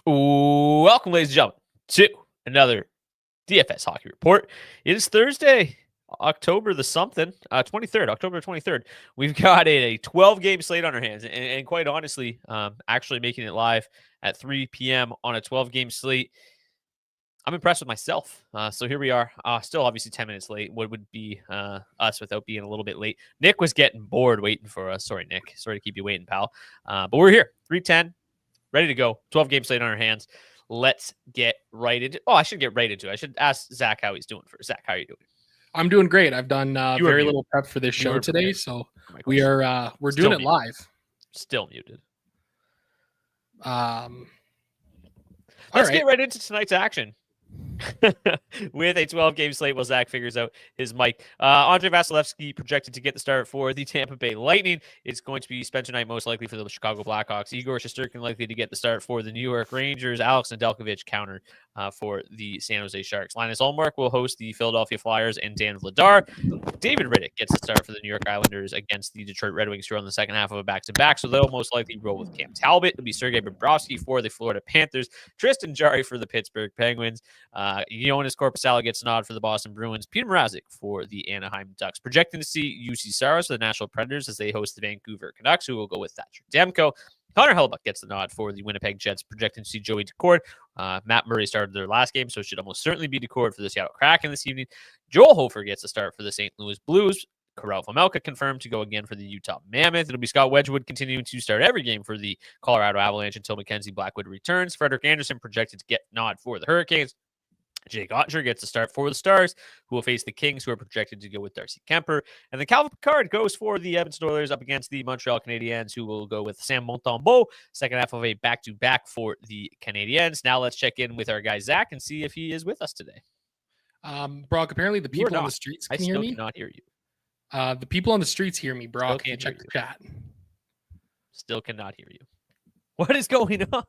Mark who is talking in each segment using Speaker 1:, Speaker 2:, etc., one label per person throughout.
Speaker 1: Welcome, ladies and gentlemen, to another DFS Hockey Report. It is Thursday, October 23rd. We've got a 12-game slate on our hands, and quite honestly, actually making it live at 3 p.m. on a 12-game slate. I'm impressed with myself. So here we are, still obviously 10 minutes late. What would be us without being a little bit late? Nick was getting bored waiting for us. Sorry, Nick. Sorry to keep you waiting, pal. But we're here, 3:10. Ready to go. 12-game slate on our hands. Let's get right into. Oh, I should get right into it. I should ask Zach how he's doing first. Zach, how are you doing?
Speaker 2: I'm doing great. I've done very little prep for this show today, so we're doing it live.
Speaker 1: Still muted.
Speaker 2: Let's
Speaker 1: get right into tonight's action. With a 12-game slate while Zach figures out his mic. Andrei Vasilevsky projected to get the start for the Tampa Bay Lightning. It's going to be Spencer Knight most likely for the Chicago Blackhawks. Igor Shesterkin likely to get the start for the New York Rangers. Alex Nedeljkovic counter for the San Jose Sharks. Linus Ullmark will host the Philadelphia Flyers and Dan Vladar. David Riddick gets the start for the New York Islanders against the Detroit Red Wings, who are on the second half of a back-to-back, so they'll most likely roll with Cam Talbot. It'll be Sergei Bobrovsky for the Florida Panthers, Tristan Jarry for the Pittsburgh Penguins, Jonas Korpisalo gets a nod for the Boston Bruins, Peter Mrazek for the Anaheim Ducks. Projecting to see UC Saros for the Nashville Predators as they host the Vancouver Canucks, who will go with Thatcher Demko. Connor Hellebuyck gets the nod for the Winnipeg Jets, projecting to see Joey Daccord. Matt Murray started their last game, so it should almost certainly be Daccord for the Seattle Kraken this evening. Joel Hofer gets the start for the St. Louis Blues. Karel Vejmelka confirmed to go again for the Utah Mammoth. It'll be Scott Wedgwood continuing to start every game for the Colorado Avalanche until Mackenzie Blackwood returns. Frederick Anderson projected to get nod for the Hurricanes. Jake Oettinger gets a start for the Stars, who will face the Kings, who are projected to go with Darcy Kemper. And then Calvin Pickard goes for the Edmonton Oilers up against the Montreal Canadiens, who will go with Sam Montembeault. Second half of a back-to-back for the Canadiens. Now let's check in with our guy, Zach, and see if he is with us today.
Speaker 2: Brock, apparently the people on the streets can hear me.
Speaker 1: I still cannot hear you.
Speaker 2: The people on the streets hear me, Brock. Can you check the chat?
Speaker 1: Still cannot hear you. What is going on?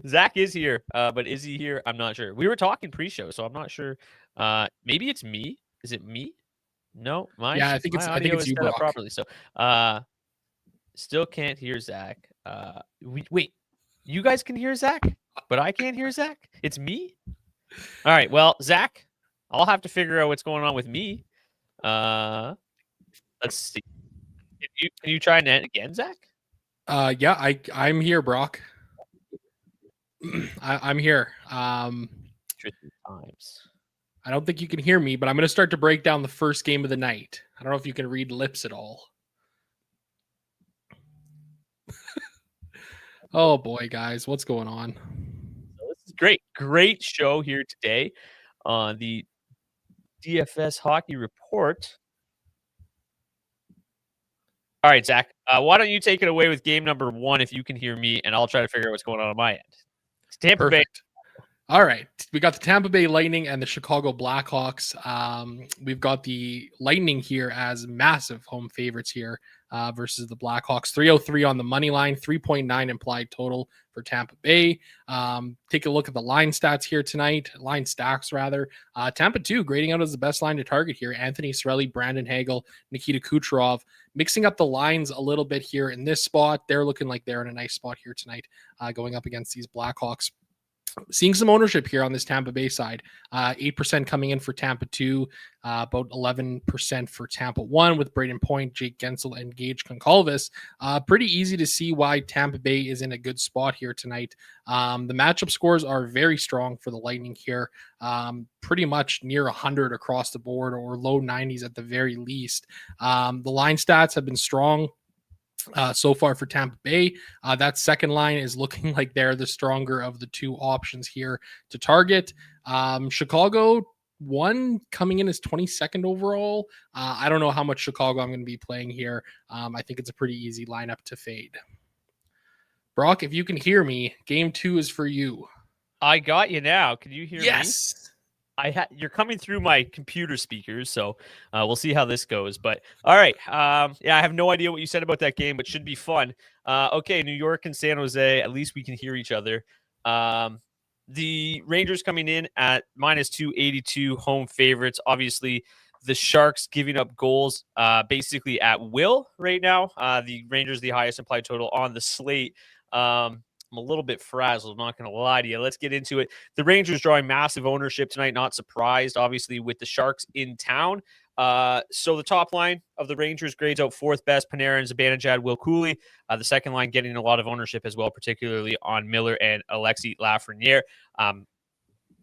Speaker 1: Zach is here, but is he here? I'm not sure. We were talking pre-show, so I'm not sure. Maybe it's me. Is it me? No,
Speaker 2: I think it's you, Brock.
Speaker 1: Properly. So, still can't hear Zach. Wait, you guys can hear Zach, but I can't hear Zach. It's me. All right. Well, Zach, I'll have to figure out what's going on with me. Let's see. Can you try and end again, Zach?
Speaker 2: I'm here, Brock. I'm here.
Speaker 1: Times.
Speaker 2: I don't think you can hear me, but I'm going to start to break down the first game of the night. I don't know if you can read lips at all. Oh boy, guys, what's going on?
Speaker 1: So this is great show here today on the DFS Hockey Report. All right, Zach, why don't you take it away with game number 1 if you can hear me, and I'll try to figure out what's going on my end. It's Tampa Bay.
Speaker 2: All right. We got the Tampa Bay Lightning and the Chicago Blackhawks. We've got the Lightning here as massive home favorites here versus the Blackhawks. 303 on the money line, 3.9 implied total for Tampa Bay. Take a look at the line stats here tonight. Line stacks, rather. Tampa 2 grading out as the best line to target here. Anthony Cirelli, Brandon Hagel, Nikita Kucherov. Mixing up the lines a little bit here in this spot. They're looking like they're in a nice spot here tonight going up against these Blackhawks. Seeing some ownership here on this Tampa Bay side. 8% coming in for Tampa 2, about 11% for Tampa 1 with Braden Point, Jake Gensel, and Gage Goncalves. Pretty easy to see why Tampa Bay is in a good spot here tonight. The matchup scores are very strong for the Lightning here. Pretty much near 100 across the board, or low 90s at the very least. The line stats have been strong so far for Tampa Bay. That second line is looking like they're the stronger of the two options here to target. Chicago 1 coming in as 22nd overall. I don't know how much Chicago I'm going to be playing here. I think it's a pretty easy lineup to fade. Brock, if you can hear me, game 2 is for you.
Speaker 1: I got you now. Can you hear me?
Speaker 2: Yes.
Speaker 1: You're coming through my computer speakers, so we'll see how this goes. But all right, I have no idea what you said about that game, but should be fun. Okay, New York and San Jose. At least we can hear each other. The Rangers coming in at minus 282, home favorites. Obviously, the Sharks giving up goals basically at will right now. The Rangers the highest implied total on the slate. I'm a little bit frazzled, I'm not going to lie to you. Let's get into it. The Rangers drawing massive ownership tonight. Not surprised, obviously, with the Sharks in town. So the top line of the Rangers grades out fourth best, Panarin, Zibanejad, Will Cooley. The second line getting a lot of ownership as well, particularly on Miller and Alexis Lafreniere.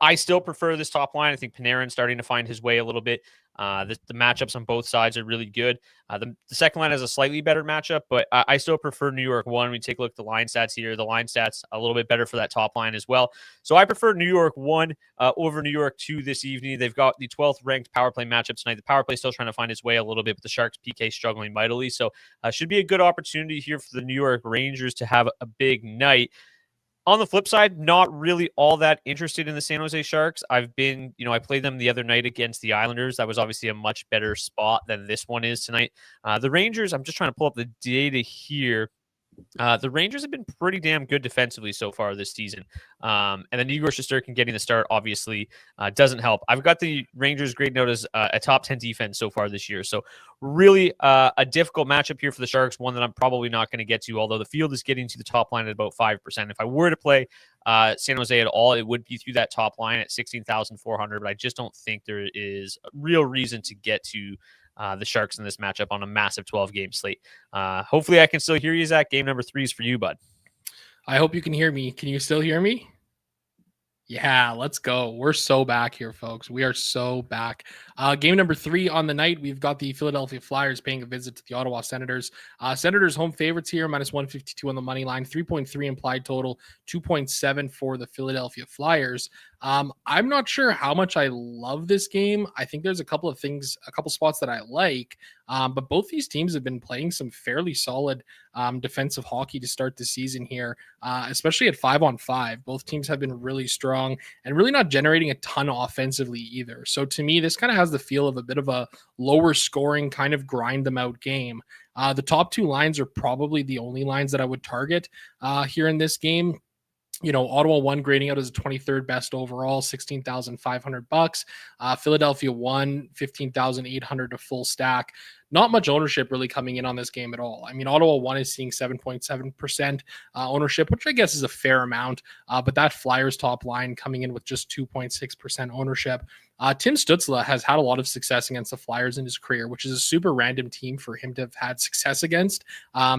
Speaker 1: I still prefer this top line. I think Panarin's starting to find his way a little bit. The matchups on both sides are really good. The second line has a slightly better matchup, but I still prefer New York 1. We take a look at the line stats here. The line stats a little bit better for that top line as well. So I prefer New York 1 over New York 2 this evening. They've got the 12th ranked power play matchup tonight. The power play is still trying to find its way a little bit, but the Sharks PK struggling mightily. So should be a good opportunity here for the New York Rangers to have a big night. On the flip side, not really all that interested in the San Jose Sharks. I played them the other night against the Islanders. That was obviously a much better spot than this one is tonight. The Rangers, I'm just trying to pull up the data here. The Rangers have been pretty damn good defensively so far this season. And then Igor Shesterkin getting the start obviously doesn't help. I've got the Rangers grading out as a top 10 defense so far this year. So really a difficult matchup here for the Sharks, one that I'm probably not going to get to, although the field is getting to the top line at about 5%. If I were to play San Jose at all, it would be through that top line at 16,400, but I just don't think there is a real reason to get to the Sharks in this matchup on a massive 12-game slate. Hopefully I can still hear you, Zach. Game number 3 is for you, bud.
Speaker 2: I hope you can hear me. Can you still hear me? Yeah, let's go. We're so back here, folks. We are so back. Game number 3 on the night, we've got the Philadelphia Flyers paying a visit to the Ottawa Senators. Senators home favorites here, minus 152 on the money line, 3.3 implied total, 2.7 for the Philadelphia Flyers. I'm not sure how much I love this game. I think there's a couple spots that I like, but both these teams have been playing some fairly solid defensive hockey to start the season here, especially at 5-on-5. Both teams have been really strong and really not generating a ton offensively either. So to me, this kind of has the feel of a bit of a lower scoring kind of grind them out game. The top 2 lines are probably the only lines that I would target here in this game. Ottawa 1 grading out as a 23rd best overall, $16,500. Philadelphia 1, $15,800 to full stack. Not much ownership really coming in on this game at all. I mean, Ottawa 1 is seeing 7.7% ownership, which I guess is a fair amount. But that Flyers top line coming in with just 2.6% ownership. Tim Stützle has had a lot of success against the Flyers in his career, which is a super random team for him to have had success against.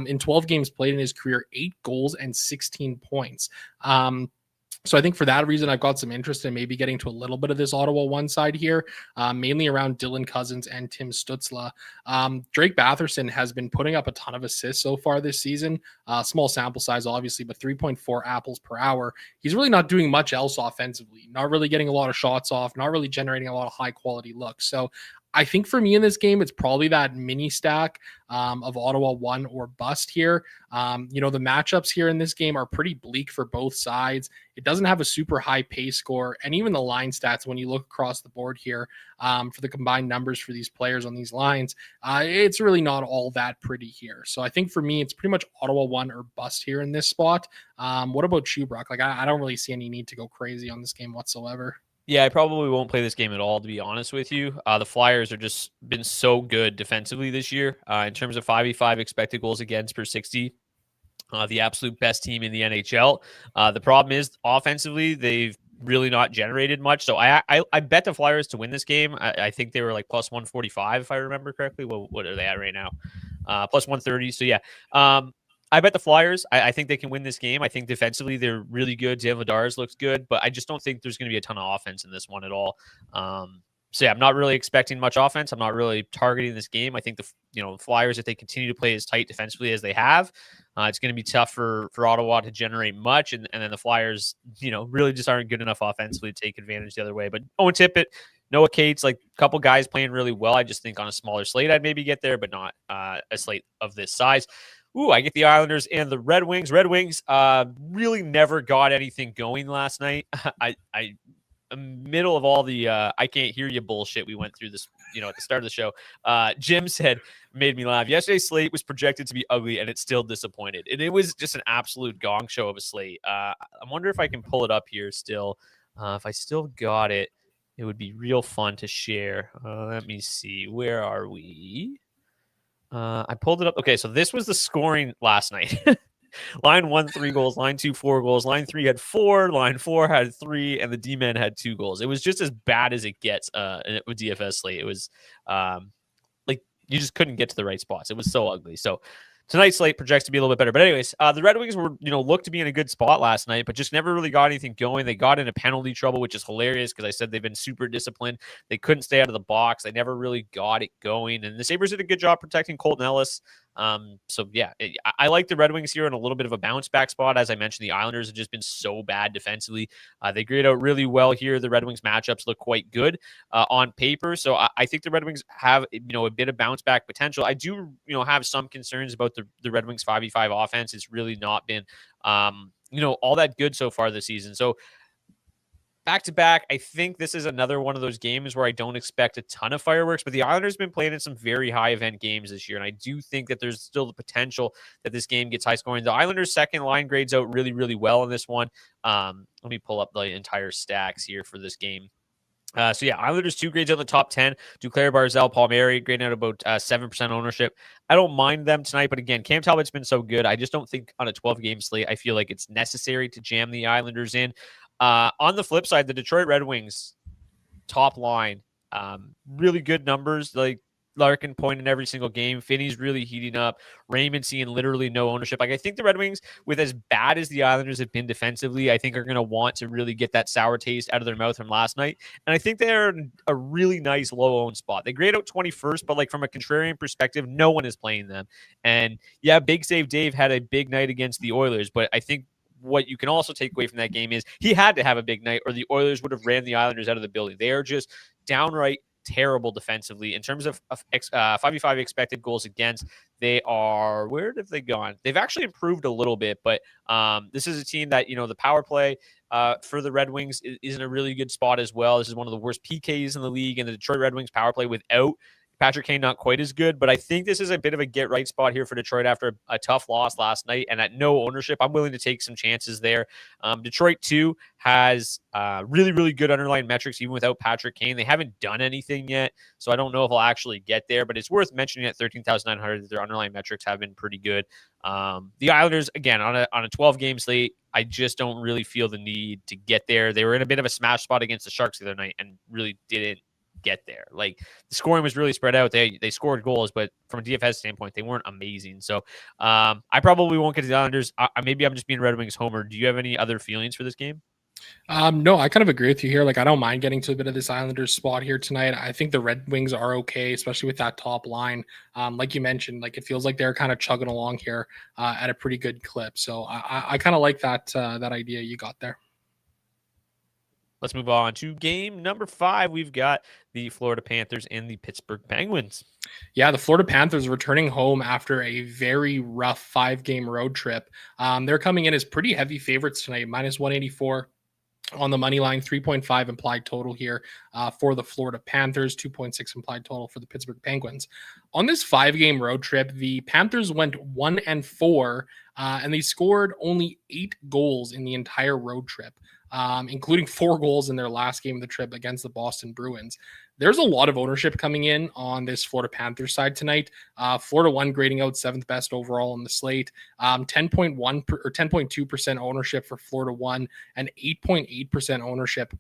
Speaker 2: In 12 games played in his career, 8 goals and 16 points. So I think for that reason, I've got some interest in maybe getting to a little bit of this Ottawa 1 side here, mainly around Dylan Cousins and Tim Stützle. Drake Batherson has been putting up a ton of assists so far this season. Small sample size, obviously, but 3.4 apples per hour. He's really not doing much else offensively, not really getting a lot of shots off, not really generating a lot of high quality looks. So I think for me in this game, it's probably that mini stack of Ottawa 1 or bust here. The matchups here in this game are pretty bleak for both sides. It doesn't have a super high pace score, and even the line stats, when you look across the board here for the combined numbers for these players on these lines, it's really not all that pretty here. So I think for me, it's pretty much Ottawa 1 or bust here in this spot. What about you, Brock? I don't really see any need to go crazy on this game whatsoever.
Speaker 1: Yeah, I probably won't play this game at all, to be honest with you. The Flyers are just been so good defensively this year in terms of 5v5 expected goals against per 60. The absolute best team in the NHL. The problem is offensively, they've really not generated much. So I bet the Flyers to win this game. I think they were like plus 145, if I remember correctly. What are they at right now? Plus 130. So yeah. I bet the Flyers. I think they can win this game. I think defensively they're really good. Dan Vladars looks good, but I just don't think there's going to be a ton of offense in this one at all. So yeah, I'm not really expecting much offense. I'm not really targeting this game. I think the Flyers, if they continue to play as tight defensively as they have, it's going to be tough for Ottawa to generate much, and then the Flyers, really just aren't good enough offensively to take advantage the other way. But Owen Tippett, Noah Cates, like a couple guys playing really well. I just think on a smaller slate I'd maybe get there, but not a slate of this size. Ooh, I get the Islanders and the Red Wings. Red Wings really never got anything going last night. I middle of all the I can't hear you bullshit we went through this, at the start of the show. Jim said, made me laugh. Yesterday's slate was projected to be ugly, and it still disappointed. And it was just an absolute gong show of a slate. I wonder if I can pull it up here still. If I still got it, it would be real fun to share. Let me see. Where are we? I pulled it up. Okay, so this was the scoring last night. Line 1, 3 goals. Line 2, 4 goals. Line 3 had 4. Line 4 had 3. And the D-men had 2 goals. It was just as bad as it gets with DFS slate. It was like you just couldn't get to the right spots. It was so ugly. So tonight's slate projects to be a little bit better. But anyways, the Red Wings were, looked to be in a good spot last night, but just never really got anything going. They got into penalty trouble, which is hilarious because I said they've been super disciplined. They couldn't stay out of the box. They never really got it going. And the Sabres did a good job protecting Colton Ellis. So yeah, I like the Red Wings here in a little bit of a bounce back spot. As I mentioned, the Islanders have just been so bad defensively. They grade out really well here. The Red Wings matchups look quite good on paper. So I think the Red Wings have, a bit of bounce back potential. I do, have some concerns about the Red Wings 5v5 offense. It's really not been, all that good so far this season. So back to back, I think this is another one of those games where I don't expect a ton of fireworks, but the Islanders have been playing in some very high event games this year. And I do think that there's still the potential that this game gets high scoring. The Islanders second line grades out really, really well in this one. Let me pull up the entire stacks here for this game. So yeah, Islanders 2 grades out in the top 10. Duclair, Barzal, Palmieri grading out about 7% ownership. I don't mind them tonight, but again, Cam Talbot's been so good. I just don't think on a 12-game slate, I feel like it's necessary to jam the Islanders in. On the flip side, the Detroit Red Wings top line, really good numbers. Like Larkin point in every single game. Finney's really heating up. Raymond seeing literally no ownership. Like I think the Red Wings, with as bad as the Islanders have been defensively, I think are going to want to really get that sour taste out of their mouth from last night. And I think they're in a really nice low-owned spot. They grade out 21st, but like from a contrarian perspective, no one is playing them. And yeah, Big Save Dave had a big night against the Oilers, but I think what you can also take away from that game is he had to have a big night or the Oilers would have ran the Islanders out of the building. They are just downright terrible defensively in terms of 5v5 expected goals against. They are, where have they gone? They've actually improved a little bit, but this is a team that, the power play for the Red Wings is in a really good spot as well. This is one of the worst PKs in the league, and the Detroit Red Wings power play without Patrick Kane not quite as good, but I think this is a bit of a get-right spot here for Detroit after a tough loss last night, and at no ownership, I'm willing to take some chances there. Detroit, too, has really, really good underlying metrics, even without Patrick Kane. They haven't done anything yet, so I don't know if I'll actually get there, but it's worth mentioning at 13,900 that their underlying metrics have been pretty good. The Islanders, again, on a 12-game slate, I just don't really feel the need to get there. They were in a bit of a smash spot against the Sharks the other night and really didn't get there. Like the scoring was really spread out. They scored goals, but from a DFS standpoint, they weren't amazing. So I probably won't get to the Islanders. Maybe I'm just being Red Wings homer. Do you have any other feelings for this game?
Speaker 2: No, I kind of agree with you here. Like, I don't mind getting to a bit of this Islanders spot here tonight. I think the Red Wings are okay, especially with that top line. Like you mentioned, like it feels like they're kind of chugging along here at a pretty good clip. So I kind of like that idea you got there.
Speaker 1: Let's move on to game number 5. We've got the Florida Panthers and the Pittsburgh Penguins.
Speaker 2: Yeah, the Florida Panthers returning home after a very rough 5-game road trip. They're coming in as pretty heavy favorites tonight, minus 184 on the money line, 3.5 implied total here for the Florida Panthers, 2.6 implied total for the Pittsburgh Penguins. On this 5-game road trip, the Panthers went 1-4, and they scored only 8 goals in the entire road trip, including 4 goals in their last game of the trip against the Boston Bruins. There's a lot of ownership coming in on this Florida Panthers side tonight. Florida 1 grading out 7th best overall on the slate. 10.1 or 10.2% ownership for Florida 1 and 8.8% ownership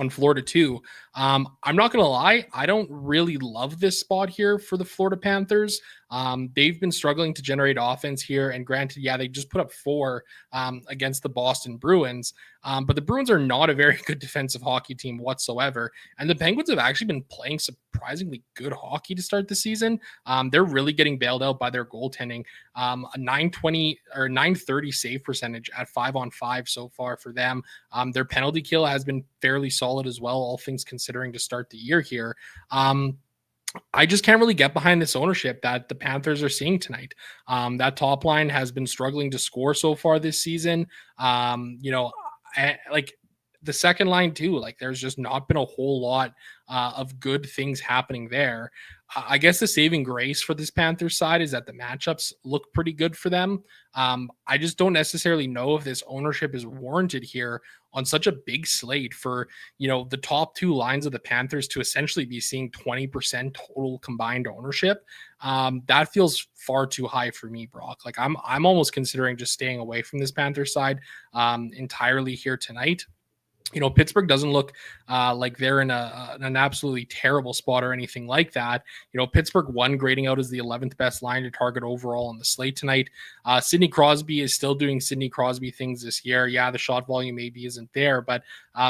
Speaker 2: on Florida 2. I'm not going to lie. I don't really love this spot here for the Florida Panthers. They've been struggling to generate offense here. And granted, yeah, they just put up 4 against the Boston Bruins. But the Bruins are not a very good defensive hockey team whatsoever. And the Penguins have actually been playing surprisingly good hockey to start the season. They're really getting bailed out by their goaltending. A 920 or 930 save percentage at 5-on-5 so far for them. Their penalty kill has been fairly solid as well, all things considering to start the year here. I just can't really get behind this ownership that the Panthers are seeing tonight. That top line has been struggling to score so far this season. Like the second line too, like there's just not been a whole lot of good things happening there. I guess the saving grace for this Panthers side is that the matchups look pretty good for them. I just don't necessarily know if this ownership is warranted here on such a big slate for, the top two lines of the Panthers to essentially be seeing 20% total combined ownership. That feels far too high for me, Brock. Like I'm almost considering just staying away from this Panthers side entirely here tonight. Pittsburgh doesn't look like they're in an absolutely terrible spot or anything like that. Pittsburgh won, grading out as the 11th best line to target overall on the slate tonight. Sidney Crosby is still doing Sidney Crosby things this year. Yeah, the shot volume maybe isn't there, but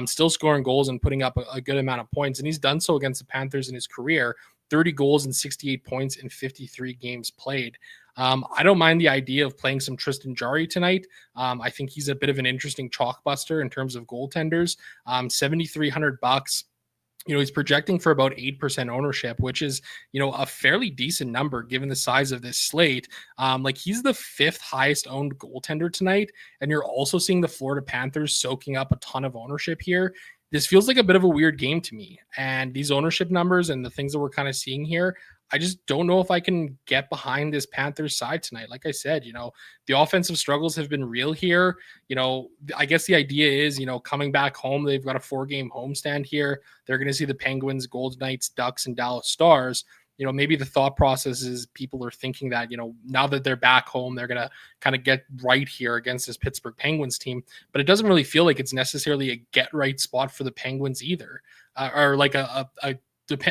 Speaker 2: still scoring goals and putting up a good amount of points. And he's done so against the Panthers in his career. 30 goals and 68 points in 53 games played. I don't mind the idea of playing some Tristan Jarry tonight. I think he's a bit of an interesting chalk buster in terms of goaltenders. $7,300. He's projecting for about 8% ownership, which is, a fairly decent number given the size of this slate. He's the 5th highest owned goaltender tonight. And you're also seeing the Florida Panthers soaking up a ton of ownership here. This feels like a bit of a weird game to me. And these ownership numbers and the things that we're kind of seeing here, I just don't know if I can get behind this Panthers side tonight. Like I said, the offensive struggles have been real here. I guess the idea is, coming back home, they've got a 4-game homestand here. They're going to see the Penguins, Golden Knights, Ducks, and Dallas Stars. Maybe the thought process is people are thinking that, now that they're back home, they're going to kind of get right here against this Pittsburgh Penguins team. But it doesn't really feel like it's necessarily a get right spot for the Penguins either. I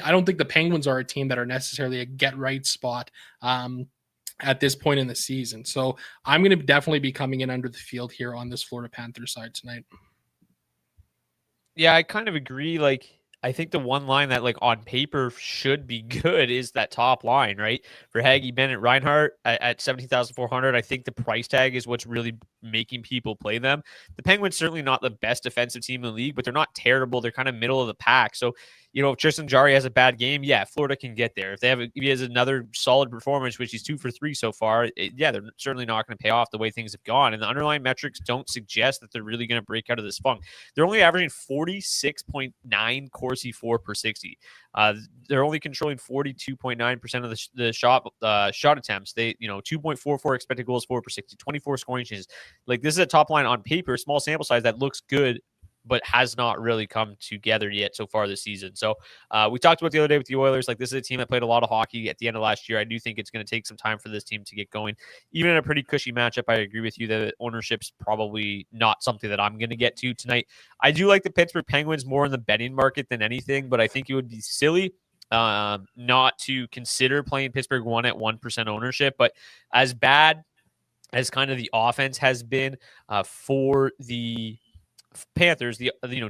Speaker 2: don't think the Penguins are a team that are necessarily a get right spot at this point in the season. So I'm going to definitely be coming in under the field here on this Florida Panthers side tonight.
Speaker 1: Yeah, I kind of agree. I think the one line that on paper should be good is that top line, right? For Hagee, Bennett, Reinhart at 17,400. I think the price tag is what's really making people play them. The Penguins certainly not the best defensive team in the league, but they're not terrible. They're kind of middle of the pack. So, if Tristan Jarry has a bad game, yeah, Florida can get there. If he has another solid performance, which he's 2 for 3 so far, they're certainly not going to pay off the way things have gone. And the underlying metrics don't suggest that they're really going to break out of this funk. They're only averaging 46.9 Corsi for per 60. They're only controlling 42.9% of the shot attempts. They, 2.44 expected goals for per 60, 24 scoring chances. This is a top line on paper, small sample size that looks good, but has not really come together yet so far this season. So we talked about the other day with the Oilers. This is a team that played a lot of hockey at the end of last year. I do think it's going to take some time for this team to get going. Even in a pretty cushy matchup, I agree with you that ownership's probably not something that I'm going to get to tonight. I do like the Pittsburgh Penguins more in the betting market than anything, but I think it would be silly not to consider playing Pittsburgh 1 at 1% ownership. But as bad as kind of the offense has been for the Panthers,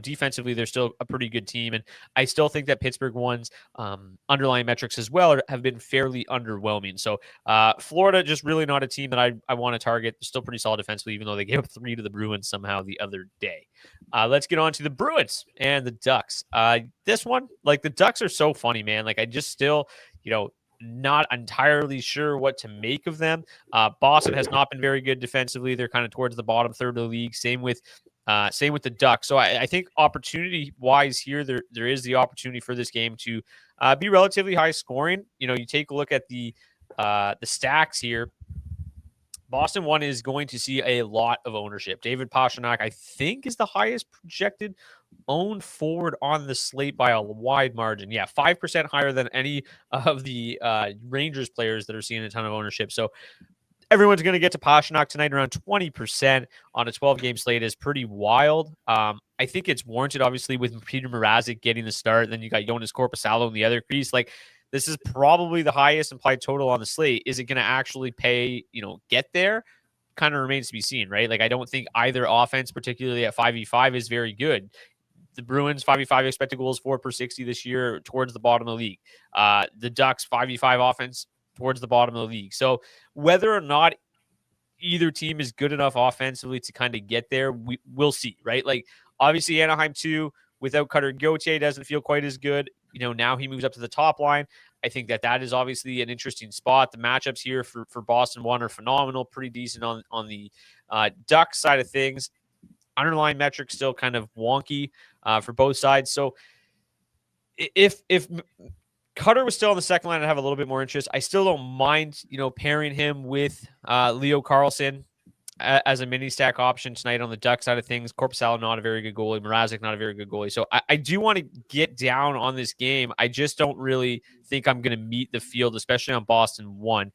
Speaker 1: defensively, they're still a pretty good team. And I still think that Pittsburgh one's underlying metrics as well have been fairly underwhelming. So Florida, just really not a team that I want to target. They're still pretty solid defensively, even though they gave up 3 to the Bruins somehow the other day. Let's get on to the Bruins and the Ducks. This one, the Ducks are so funny, man. I just still, not entirely sure what to make of them. Boston has not been very good defensively. They're kind of towards the bottom third of the league. Same with the Ducks. So I think opportunity-wise here, there is the opportunity for this game to be relatively high scoring. You take a look at the stacks here. Boston 1 is going to see a lot of ownership. David Pastrnak, I think, is the highest projected owned forward on the slate by a wide margin. Yeah, 5% higher than any of the Rangers players that are seeing a ton of ownership. So everyone's going to get to Pastrnak tonight. Around 20% on a 12-game slate is pretty wild. I think it's warranted, obviously, with Peter Mrazek getting the start. Then you got Jonas Korpisalo in the other crease. This is probably the highest implied total on the slate. Is it going to actually pay, get there? Kind of remains to be seen, right? I don't think either offense, particularly at 5v5, is very good. The Bruins 5v5 expected goals for per 60 this year towards the bottom of the league. The Ducks 5v5 offense towards the bottom of the league. So whether or not either team is good enough offensively to kind of get there, we'll see, right? Obviously Anaheim 2 without Cutter Gauthier doesn't feel quite as good. Now he moves up to the top line. I think that is obviously an interesting spot. The matchups here for Boston 1 are phenomenal, pretty decent on the Ducks side of things. Underlying metrics still kind of wonky for both sides. So if Cutter was still on the second line, I'd have a little bit more interest. I still don't mind, pairing him with Leo Carlson as a mini stack option tonight on the Duck side of things. Korpisalo, not a very good goalie. Mrazek, not a very good goalie. So I do want to get down on this game. I just don't really think I'm going to meet the field, especially on Boston 1.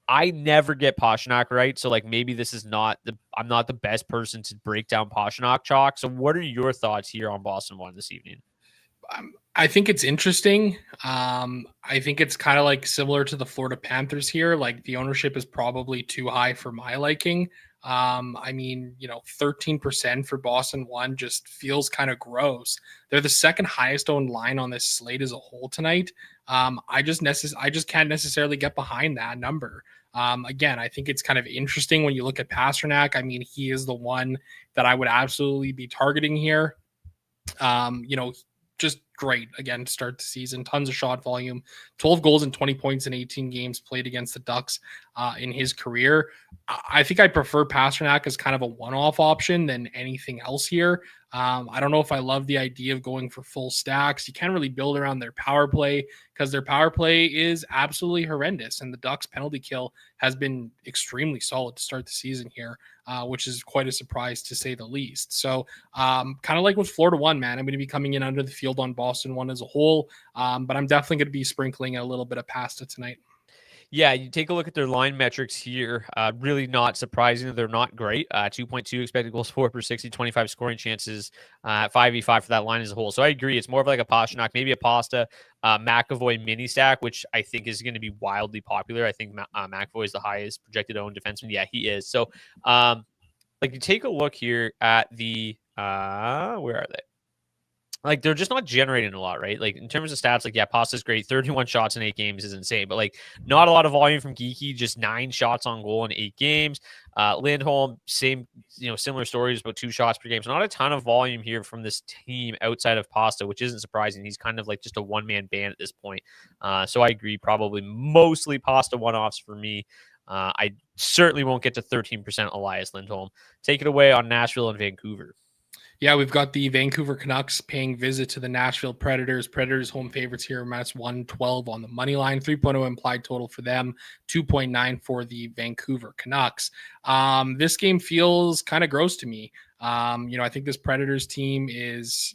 Speaker 1: I never get Pastrnak right. So maybe this is I'm not the best person to break down Pastrnak chalk. So what are your thoughts here on Boston 1 this evening?
Speaker 2: I think it's interesting. I think it's kind of similar to the Florida Panthers here. The ownership is probably too high for my liking. 13% for Boston 1 just feels kind of gross. They're the second highest owned line on this slate as a whole tonight. I just can't necessarily get behind that number. Again, I think it's kind of interesting when you look at Pastrnak. He is the one that I would absolutely be targeting here. Just great again to start the season. Tons of shot volume, 12 goals and 20 points in 18 games played against the Ducks in his career. I think I prefer Pastrnak as kind of a one-off option than anything else here. I don't know if I love the idea of going for full stacks. You can't really build around their power play because their power play is absolutely horrendous, and the Ducks penalty kill has been extremely solid to start the season here, which is quite a surprise to say the least. So kind of like with Florida 1, man, I'm going to be coming in under the field on Boston 1 as a whole, but I'm definitely going to be sprinkling a little bit of pasta tonight.
Speaker 1: Yeah, you take a look at their line metrics here. Really not surprising. They're not great. 2.2 expected goals for per 60, 25 scoring chances, 5v5 for that line as a whole. So I agree. It's more of like a Pastrnak, maybe a Pasta, McAvoy mini stack, which I think is going to be wildly popular. I think McAvoy is the highest projected owned defenseman. Yeah, he is. So you take a look here at the where are they? They're just not generating a lot, right? In terms of stats, Pasta's great. 31 shots in 8 games is insane, but not a lot of volume from Geeky, just 9 shots on goal in 8 games. Lindholm, same, similar stories, about 2 shots per game. So not a ton of volume here from this team outside of Pasta, which isn't surprising. He's kind of just a one-man band at this point. So I agree, probably mostly Pasta one-offs for me. I certainly won't get to 13% Elias Lindholm. Take it away on Nashville and Vancouver.
Speaker 2: Yeah, we've got the Vancouver Canucks paying visit to the Nashville Predators. Predators home favorites here, minus 112 on the money line, 3.0 implied total for them, 2.9 for the Vancouver Canucks. This game feels kind of gross to me. I think this Predators team is,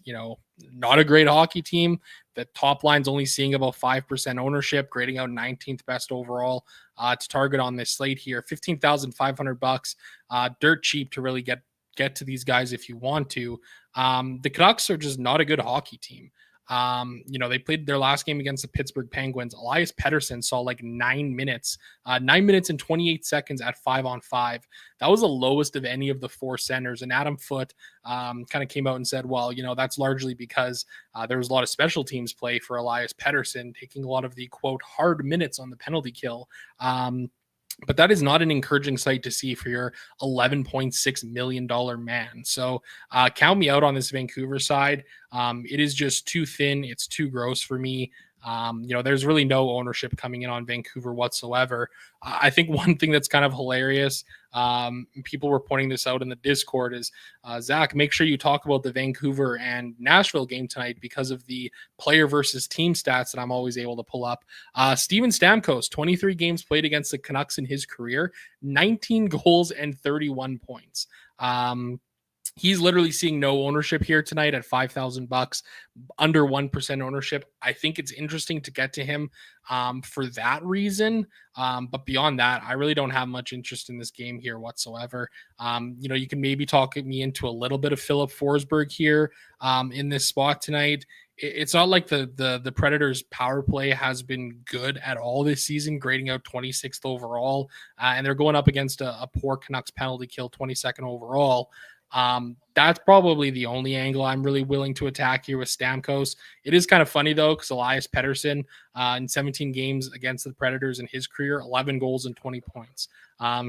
Speaker 2: not a great hockey team. The top line's only seeing about 5% ownership, grading out 19th best overall to target on this slate here. $15,500, dirt cheap to really get to these guys if you want to. The Canucks are just not a good hockey team. They played their last game against the Pittsburgh Penguins. Elias Pettersson saw 9 minutes and 28 seconds at 5-on-5. That was the lowest of any of the 4 centers. And Adam Foote kind of came out and said, well, that's largely because there was a lot of special teams play for Elias Pettersson, taking a lot of the quote hard minutes on the penalty kill. But that is not an encouraging sight to see for your $11.6 million man. So count me out on this Vancouver side. It is just too thin. It's too gross for me. There's really no ownership coming in on Vancouver whatsoever. I think one thing that's kind of hilarious, people were pointing this out in the Discord, is Zach, make sure you talk about the Vancouver and Nashville game tonight because of the player versus team stats that I'm always able to pull up. Steven Stamkos, 23 games played against the Canucks in his career, 19 goals and 31 points. He's literally seeing no ownership here tonight at $5,000, under 1% ownership. I think it's interesting to get to him for that reason. But beyond that, I really don't have much interest in this game here whatsoever. You can maybe talk me into a little bit of Philip Forsberg here in this spot tonight. It's not like the Predators power play has been good at all this season, grading out 26th overall. And they're going up against a poor Canucks penalty kill, 22nd overall. That's probably the only angle I'm really willing to attack here with Stamkos. It is kind of funny though, because Elias Pettersson in 17 games against the Predators in his career, 11 goals and 20 points.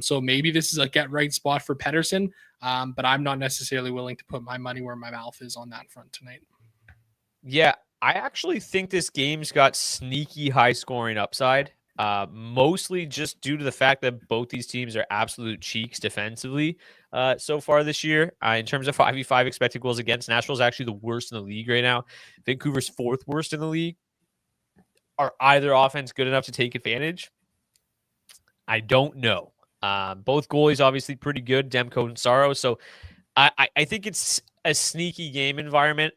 Speaker 2: So maybe this is a get right spot for Pettersson, but I'm not necessarily willing to put my money where my mouth is on that front tonight.
Speaker 1: Yeah, I actually think this game's got sneaky high scoring upside. Mostly just due to the fact that both these teams are absolute cheeks defensively. so far this year. In terms of 5v5 expected goals against, Nashville's actually the worst in the league right now. Vancouver's 4th worst in the league. Are either offense good enough to take advantage? I don't know. Both goalies obviously pretty good, Demko and Saro. So I think it's a sneaky game environment.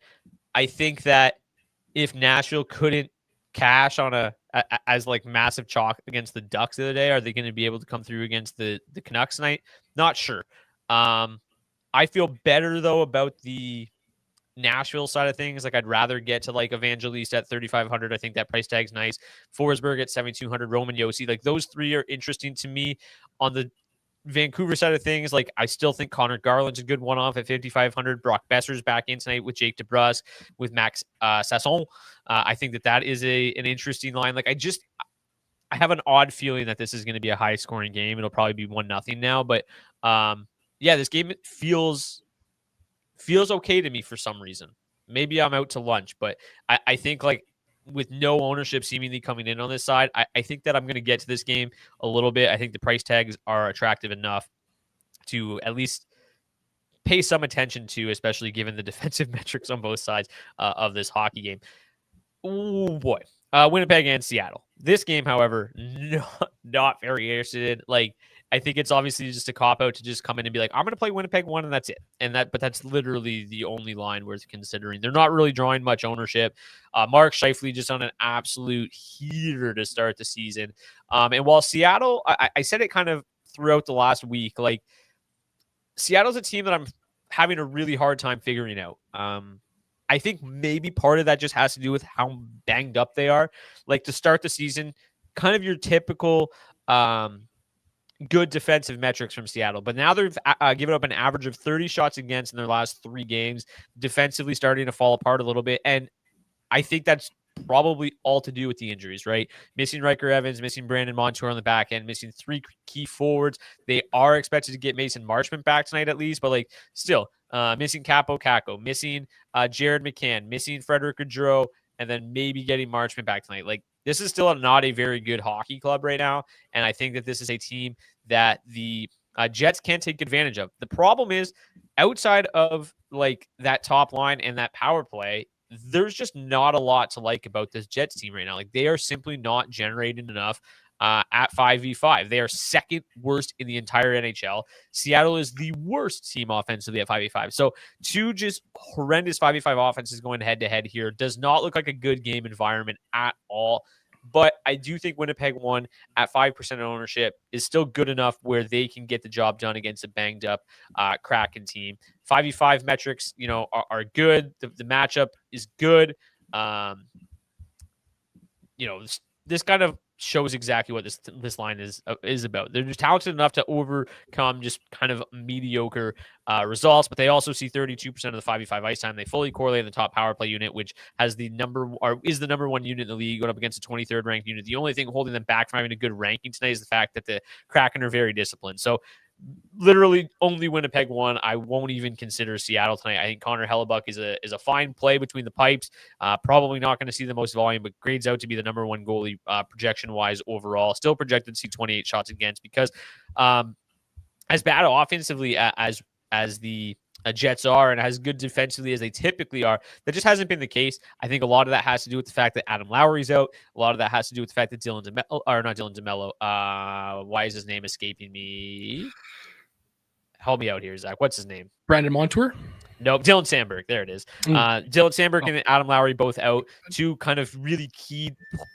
Speaker 1: I think that if Nashville couldn't cash on as like massive chalk against the Ducks the other day, are they going to be able to come through against the Canucks tonight? Not sure. I feel better though about the Nashville side of things. Like I'd rather get to like Evangeliste at 3,500. I think that price tag's nice. Forsberg at 7,200. Roman Josi. Like those three are interesting to me. On the Vancouver side of things, like I still think Connor Garland's a good one-off at 5,500. Brock Besser's back in tonight with Jake DeBrusk, with Max Sasson. I think that is an interesting line. Like I have an odd feeling that this is going to be a high-scoring game. It'll probably be 1-0 now, but yeah, this game feels okay to me for some reason. Maybe I'm out to lunch, but I think like with no ownership seemingly coming in on this side, I think that I'm going to get to this game a little bit. I think the price tags are attractive enough to at least pay some attention to, especially given the defensive metrics on both sides of this hockey game. Oh boy. Winnipeg and Seattle. This game, however, not very interested. Like, I think it's obviously just a cop-out to just come in and be like, I'm going to play Winnipeg 1, and that's it. But that's literally the only line worth considering. They're not really drawing much ownership. Mark Scheifele just on an absolute heater to start the season. And while Seattle, I said it kind of throughout the last week, like, Seattle's a team that I'm having a really hard time figuring out. I think maybe part of that just has to do with how banged up they are. Like to start the season, kind of your typical good defensive metrics from Seattle. But now they've given up an average of 30 shots against in their last 3 games, defensively starting to fall apart a little bit. And I think that's probably all to do with the injuries, right? Missing Riker Evans, missing Brandon Montour on the back end, missing 3 key forwards. They are expected to get Mason Marchment back tonight at least, but like still missing Capo Caco, missing Jared McCann, missing Frederick Gaudreau, and then maybe getting Marchment back tonight. Like this is still not a very good hockey club right now. And I think that this is a team that the Jets can't take advantage of. The problem is outside of like that top line and that power play, there's just not a lot to like about this Jets team right now. Like they are simply not generating enough at 5v5. They are second worst in the entire NHL. Seattle is the worst team offensively at 5v5. So 2 just horrendous 5v5 offenses going head to head here does not look like a good game environment at all. But I do think Winnipeg 1 at 5% ownership is still good enough where they can get the job done against a banged up Kraken team. 5v5 metrics, are good. The matchup is good. This kind of shows exactly what this line is about. They're just talented enough to overcome just kind of mediocre results, but they also see 32% of the 5v5 ice time. They fully correlate in the top power play unit, which has is the number 1 unit in the league, going up against a 23rd ranked unit. The only thing holding them back from having a good ranking tonight is the fact that the Kraken are very disciplined. So literally only Winnipeg 1. I won't even consider Seattle tonight. I think Connor Hellebuck is a fine play between the pipes. Probably not going to see the most volume, but grades out to be the number 1 goalie projection-wise overall. Still projected to see 28 shots against because as bad offensively as the Jets are and as good defensively as they typically are, that just hasn't been the case. I think a lot of that has to do with the fact that Adam Lowry's out. A lot of that has to do with the fact that not Dylan DeMello. Why is his name escaping me? Help me out here, Zach. What's his name?
Speaker 2: Brandon Montour?
Speaker 1: Nope, Dylan Sandberg. There it is. Dylan Sandberg and Adam Lowry both out. 2 kind of really key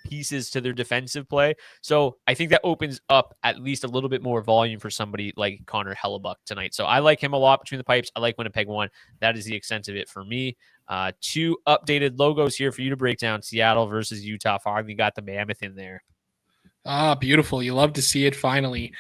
Speaker 1: pieces to their defensive play. So I think that opens up at least a little bit more volume for somebody like Connor Hellebuck tonight. So I like him a lot between the pipes. I like Winnipeg 1. That is the extent of it for me. 2 updated logos here for you to break down. Seattle versus Utah. Finally got the Mammoth in there.
Speaker 2: Beautiful. You love to see it finally.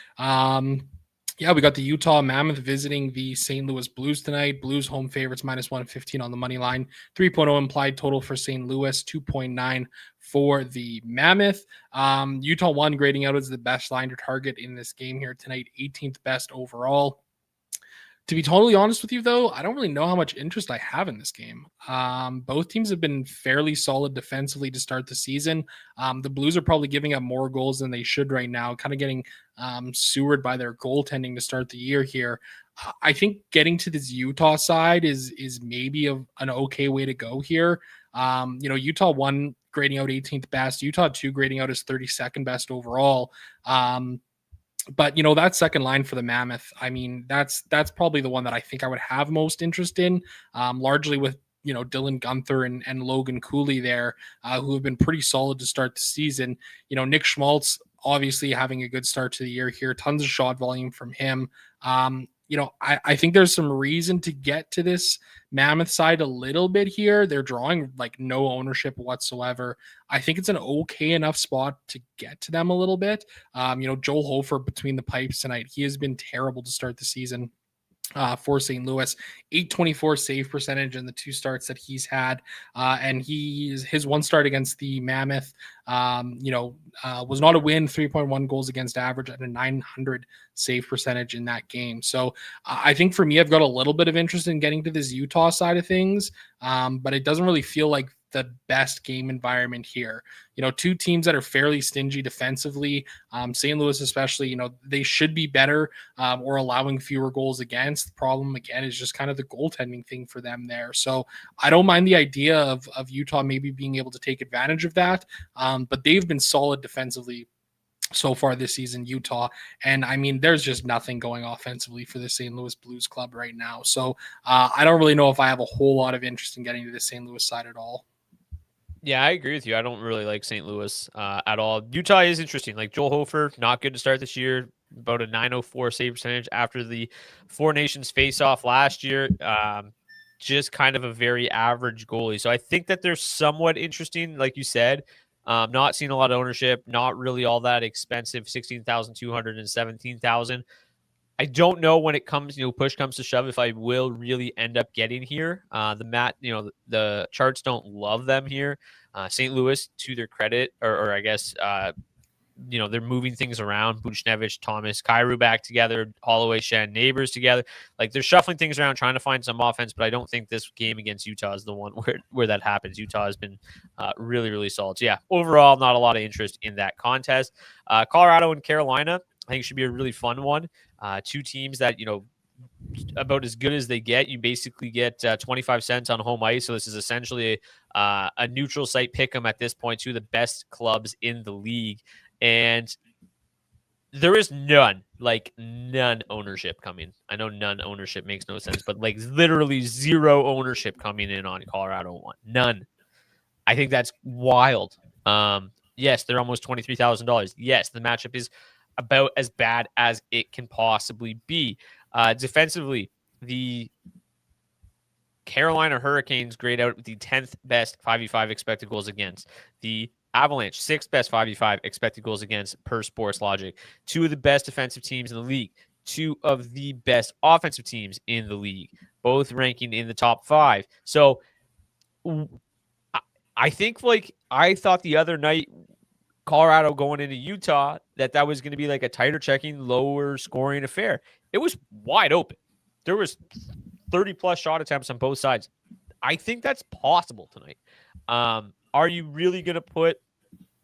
Speaker 2: Yeah, we got the Utah Mammoth visiting the St. Louis Blues tonight. Blues home favorites -115 on the money line. 3.0 implied total for St. Louis, 2.9 for the Mammoth. Utah 1 grading out as the best line to target in this game here tonight, 18th best overall. To be totally honest with you, though, I don't really know how much interest I have in this game. Both teams have been fairly solid defensively to start the season. The Blues are probably giving up more goals than they should right now, kind of getting sewered by their goaltending to start the year here. I think getting to this Utah side is maybe an okay way to go here. Utah 1 grading out 18th best, Utah 2 grading out as 32nd best overall. But that second line for the Mammoth, I mean, that's probably the one that I think I would have most interest in, largely with Dylan Gunther and Logan Cooley there, who have been pretty solid to start the season. Nick Schmaltz obviously having a good start to the year here, tons of shot volume from him. I think there's some reason to get to this Mammoth side a little bit here. They're drawing like no ownership whatsoever. I think it's an okay enough spot to get to them a little bit. Joel Hofer between the pipes tonight, he has been terrible to start the season. For St. Louis, 824 save percentage in the 2 starts that he's had. And his 1 start against the Mammoth, was not a win, 3.1 goals against average at a 900 save percentage in that game. So I think for me, I've got a little bit of interest in getting to this Utah side of things, but it doesn't really feel like the best game environment here. 2 teams that are fairly stingy defensively. St. Louis especially, they should be better or allowing fewer goals against. The problem again is just kind of the goaltending thing for them there. So I don't mind the idea of Utah maybe being able to take advantage of that. But they've been solid defensively so far this season, Utah. And I mean, there's just nothing going offensively for the St. Louis Blues club right now. So I don't really know if I have a whole lot of interest in getting to the St. Louis side at all.
Speaker 1: Yeah, I agree with you. I don't really like St. Louis at all. Utah is interesting. Like Joel Hofer, not good to start this year. About a 904 save percentage after the Four Nations face-off last year. Just kind of a very average goalie. So I think that they're somewhat interesting, like you said. Not seeing a lot of ownership, not really all that expensive, 16,200 and 17,000. I don't know when it comes, push comes to shove, if I will really end up getting here. The charts don't love them here. St. Louis, to their credit, or I guess, they're moving things around. Buchnevich, Thomas, Kyrou back together, Holloway, Shan, Neighbors together. Like they're shuffling things around, trying to find some offense, but I don't think this game against Utah is the one where that happens. Utah has been really, really solid. So yeah, overall, not a lot of interest in that contest. Colorado and Carolina, I think should be a really fun one. 2 teams that, about as good as they get. You basically get 25 cents on home ice. So this is essentially a neutral site pick 'em at this point. 2 of the best clubs in the league. And there is none ownership coming. I know none ownership makes no sense, but like literally 0 ownership coming in on Colorado 1. None. I think that's wild. Yes, they're almost $23,000. Yes, the matchup is about as bad as it can possibly be. Defensively, the Carolina Hurricanes grade out the 10th best 5v5 expected goals against. The Avalanche, 6th best 5v5 expected goals against per Sports Logic. 2 of the best defensive teams in the league. 2 of the best offensive teams in the league, both ranking in the top 5. So I think, I thought the other night, Colorado going into Utah, that was going to be like a tighter checking, lower scoring affair. It was wide open. There was 30 plus shot attempts on both sides. I think that's possible tonight. Are you really going to put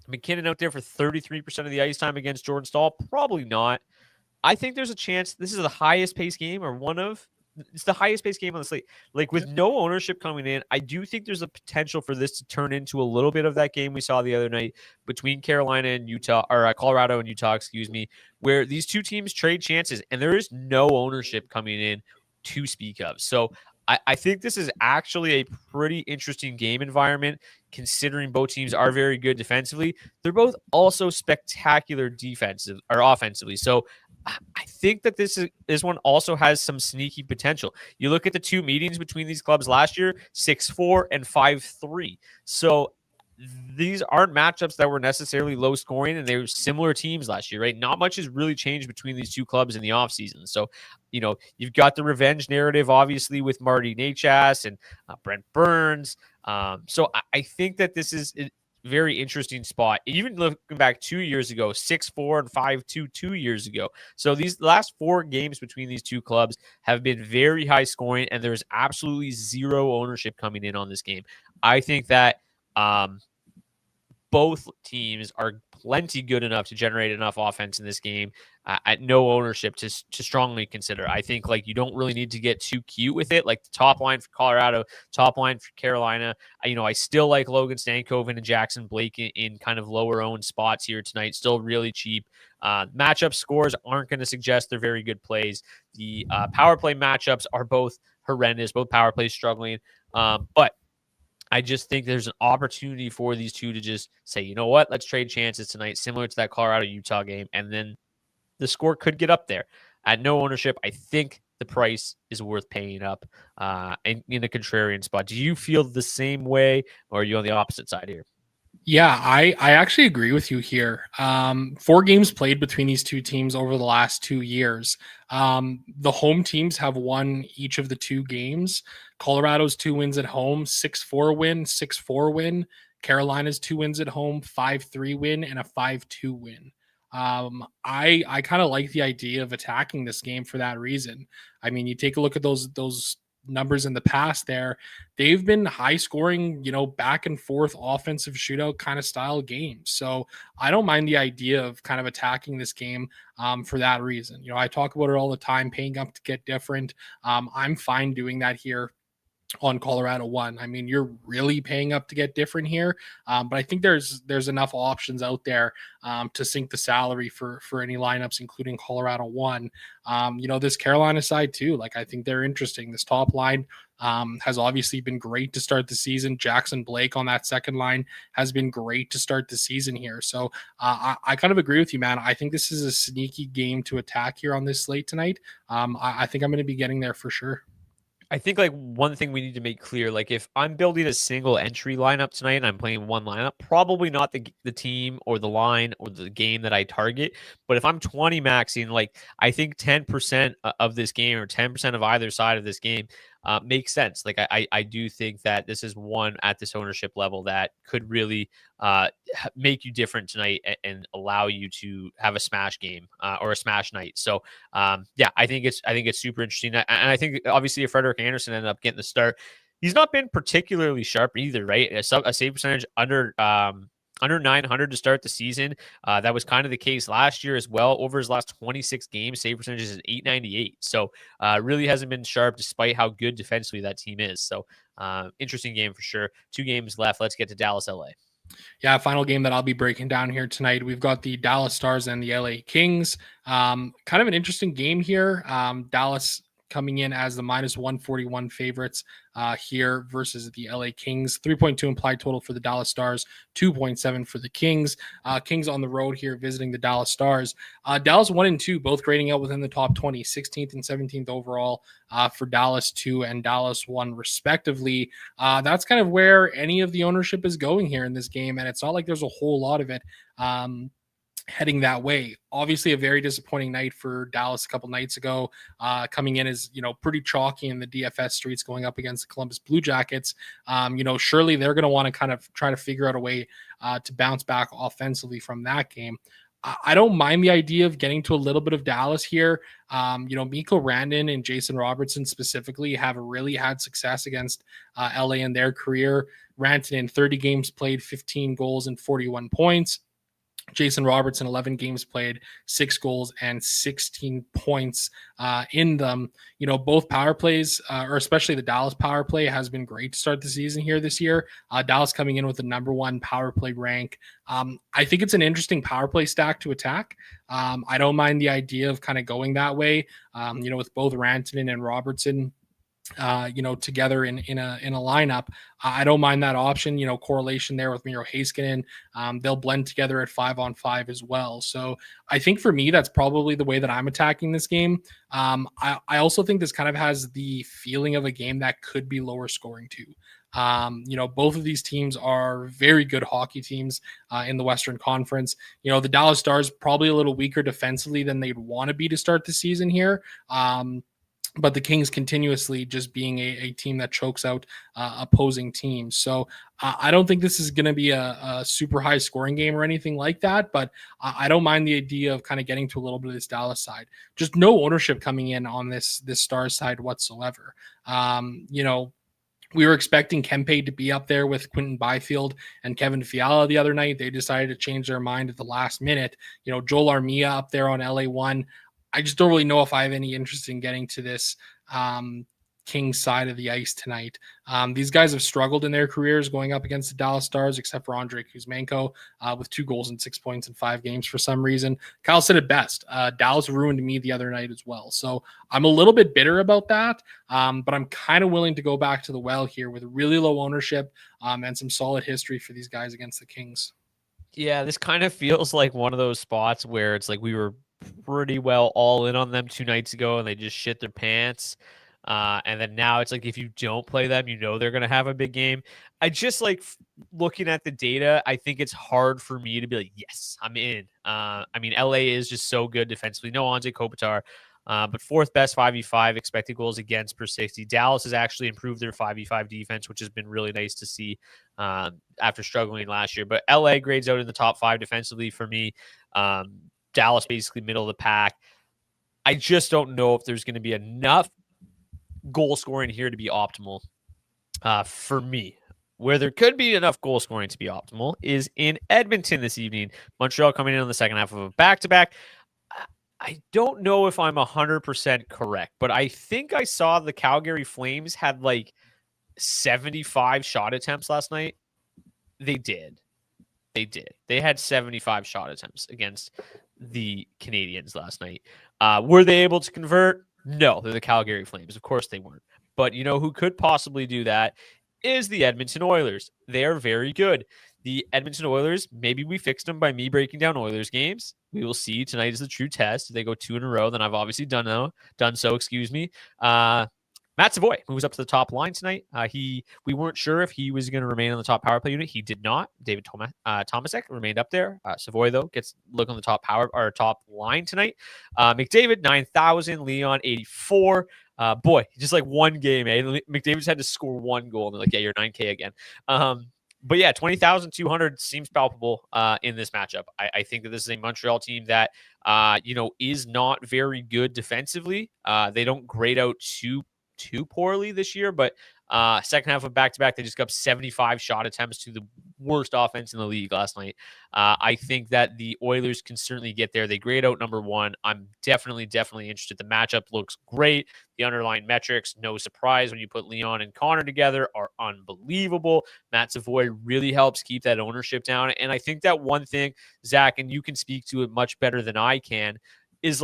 Speaker 1: McKinnon out there for 33% of the ice time against Jordan Staal? Probably not. I think there's a chance this is the highest pace game, or it's the highest pace game on the slate. Like with no ownership coming in, I do think there's a potential for this to turn into a little bit of that game we saw the other night between Carolina and Utah, or Colorado and Utah, where these 2 teams trade chances and there is no ownership coming in to speak of. So I think this is actually a pretty interesting game environment, considering both teams are very good defensively. They're both also spectacular offensively. So I think that this one also has some sneaky potential. You look at the 2 meetings between these clubs last year, 6-4 and 5-3. So these aren't matchups that were necessarily low scoring, and they were similar teams last year, right? Not much has really changed between these 2 clubs in the offseason. So, you've got the revenge narrative, obviously, with Marty Nachas and Brent Burns. So I think that this is very interesting spot. Even looking back 2 years ago, 6-4 and 5-2 2 years ago. So these last 4 games between these two clubs have been very high scoring, and there's absolutely zero ownership coming in on this game. I think that both teams are plenty good enough to generate enough offense in this game at no ownership to strongly consider. I think like you don't really need to get too cute with it. Like the top line for Colorado, top line for Carolina. I still like Logan Stankoven and Jackson Blake in kind of lower owned spots here tonight. Still really cheap. Matchup scores aren't going to suggest they're very good plays. The power play matchups are both horrendous. Both power plays struggling. But I just think there's an opportunity for these two to just say, you know what, let's trade chances tonight, similar to that Colorado-Utah game, and then the score could get up there. At no ownership, I think the price is worth paying up in a contrarian spot. Do you feel the same way, or are you on the opposite side here?
Speaker 2: Yeah, I actually agree with you here. 4 games played between these two teams over the last 2 years. The home teams have won each of the 2 games. Colorado's 2 wins at home, 6-4 win, 6-4 win. Carolina's 2 wins at home, 5-3 win, and a 5-2 win. I kind of like the idea of attacking this game for that reason. I mean, you take a look at those numbers in the past there, they've been high scoring, back and forth offensive shootout kind of style games. So I don't mind the idea of kind of attacking this game for that reason. I talk about it all the time, paying up to get different. I'm fine doing that here on Colorado 1. I mean, you're really paying up to get different here, but I think there's enough options out there to sink the salary for any lineups, including Colorado 1. This Carolina side too, like I think they're interesting. This top line has obviously been great to start the season. Jackson Blake on that second line has been great to start the season here. So I kind of agree with you, man. I think this is a sneaky game to attack here on this slate tonight. I think I'm going to be getting there for sure.
Speaker 1: I think like one thing we need to make clear, like if I'm building a single entry lineup tonight and I'm playing one lineup, probably not the team or the line or the game that I target. But if I'm 20 maxing, like I think 10% of this game or 10% of either side of this game makes sense. Like I do think that this is one at this ownership level that could really make you different tonight and allow you to have a smash game or a smash night. So yeah, I think it's super interesting. And I think obviously if Frederick Anderson ended up getting the start, he's not been particularly sharp either, right? A save percentage under 900 to start the season. That was kind of the case last year as well. Over his last 26 games, save percentage is 898. So really hasn't been sharp despite how good defensively that team is. So interesting game for sure. 2 games left. Let's get to Dallas, LA.
Speaker 2: Yeah, final game that I'll be breaking down here tonight. We've got the Dallas Stars and the LA Kings. Kind of an interesting game here. Dallas coming in as the minus 141 favorites here versus the LA Kings. 3.2 implied total for the Dallas Stars, 2.7 for the Kings. Kings on the road here visiting the Dallas Stars. Dallas 1-2, both grading out within the top 20, 16th and 17th overall for Dallas 2 and Dallas 1 respectively. That's kind of where any of the ownership is going here in this game, and it's not like there's a whole lot of it heading that way. Obviously a very disappointing night for Dallas a couple nights ago, coming in as, pretty chalky in the DFS streets going up against the Columbus Blue Jackets. Surely they're going to want to kind of try to figure out a way to bounce back offensively from that game. I don't mind the idea of getting to a little bit of Dallas here. Mikko Rantanen and Jason Robertson specifically have really had success against LA in their career. Rantanen, 30 games played, 15 goals and 41 points. Jason Robertson, 11 games played, 6 goals and 16 points in them. Both power plays, or especially the Dallas power play, has been great to start the season here this year. Dallas coming in with the number 1 power play rank. I think it's an interesting power play stack to attack. I don't mind the idea of kind of going that way, with both Rantanen and Robertson together in a lineup. I don't mind that option, correlation there with Miro Heiskanen. They'll blend together at 5-on-5 as well. So I think for me, that's probably the way that I'm attacking this game. I also think this kind of has the feeling of a game that could be lower scoring too. Both of these teams are very good hockey teams in the Western Conference. The Dallas Stars probably a little weaker defensively than they'd want to be to start the season here. but the Kings continuously just being a team that chokes out opposing teams. So I don't think this is going to be a super high scoring game or anything like that, but I don't mind the idea of kind of getting to a little bit of this Dallas side. Just no ownership coming in on this Stars side whatsoever. We were expecting Kempe to be up there with Quentin Byfield and Kevin Fiala the other night. They decided to change their mind at the last minute. Joel Armia up there on LA1. I just don't really know if I have any interest in getting to this Kings side of the ice tonight. These guys have struggled in their careers going up against the Dallas Stars, except for Andrei Kuzmenko with 2 goals and 6 points in 5 games for some reason. Kyle said it best. Dallas ruined me the other night as well. So I'm a little bit bitter about that, but I'm kind of willing to go back to the well here with really low ownership and some solid history for these guys against the Kings.
Speaker 1: Yeah, this kind of feels like one of those spots where it's like we were pretty well all in on them 2 nights ago and they just shit their pants. And then now it's like if you don't play them, they're going to have a big game. I just looking at the data. I think it's hard for me to be like, yes, I'm in. LA is just so good defensively. No Anze Kopitar, but 4th best 5v5 expected goals against per 60. Dallas has actually improved their 5v5 defense, which has been really nice to see after struggling last year. But LA grades out in the top 5 defensively for me. Dallas basically middle of the pack. I just don't know if there's going to be enough goal scoring here to be optimal for me. Where there could be enough goal scoring to be optimal is in Edmonton this evening. Montreal coming in on the second half of a back-to-back. I don't know if I'm 100% correct, but I think I saw the Calgary Flames had 75 shot attempts last night. They did. They had 75 shot attempts against the Canadiens last night. Were they able to convert? No, they're the Calgary Flames. Of course they weren't. But who could possibly do that is the Edmonton Oilers. They are very good. The Edmonton Oilers, maybe we fixed them by me breaking down Oilers games. We will see. Tonight is the true test. If they go 2 in a row, then I've obviously done so. Matt Savoy moves up to the top line tonight. We weren't sure if he was going to remain on the top power play unit. He did not. David Tomasek remained up there. Savoy, though, gets look on the top line tonight. McDavid, 9,000. Leon, 84. Boy, just one game, eh? McDavid's had to score 1 goal. And they're like, yeah, you're 9K again. But yeah, 20,200 seems palpable in this matchup. I think that this is a Montreal team that, is not very good defensively. They don't grade out too poorly this year, but second half of back-to-back, they just got 75 shot attempts to the worst offense in the league last night. I think that the Oilers can certainly get there. They grade out number 1. I'm definitely interested. The matchup looks great. The underlying metrics, no surprise when you put Leon and Connor together, are unbelievable. Matt Savoy really helps keep that ownership down. And I think that one thing, Zach, and you can speak to it much better than I can, is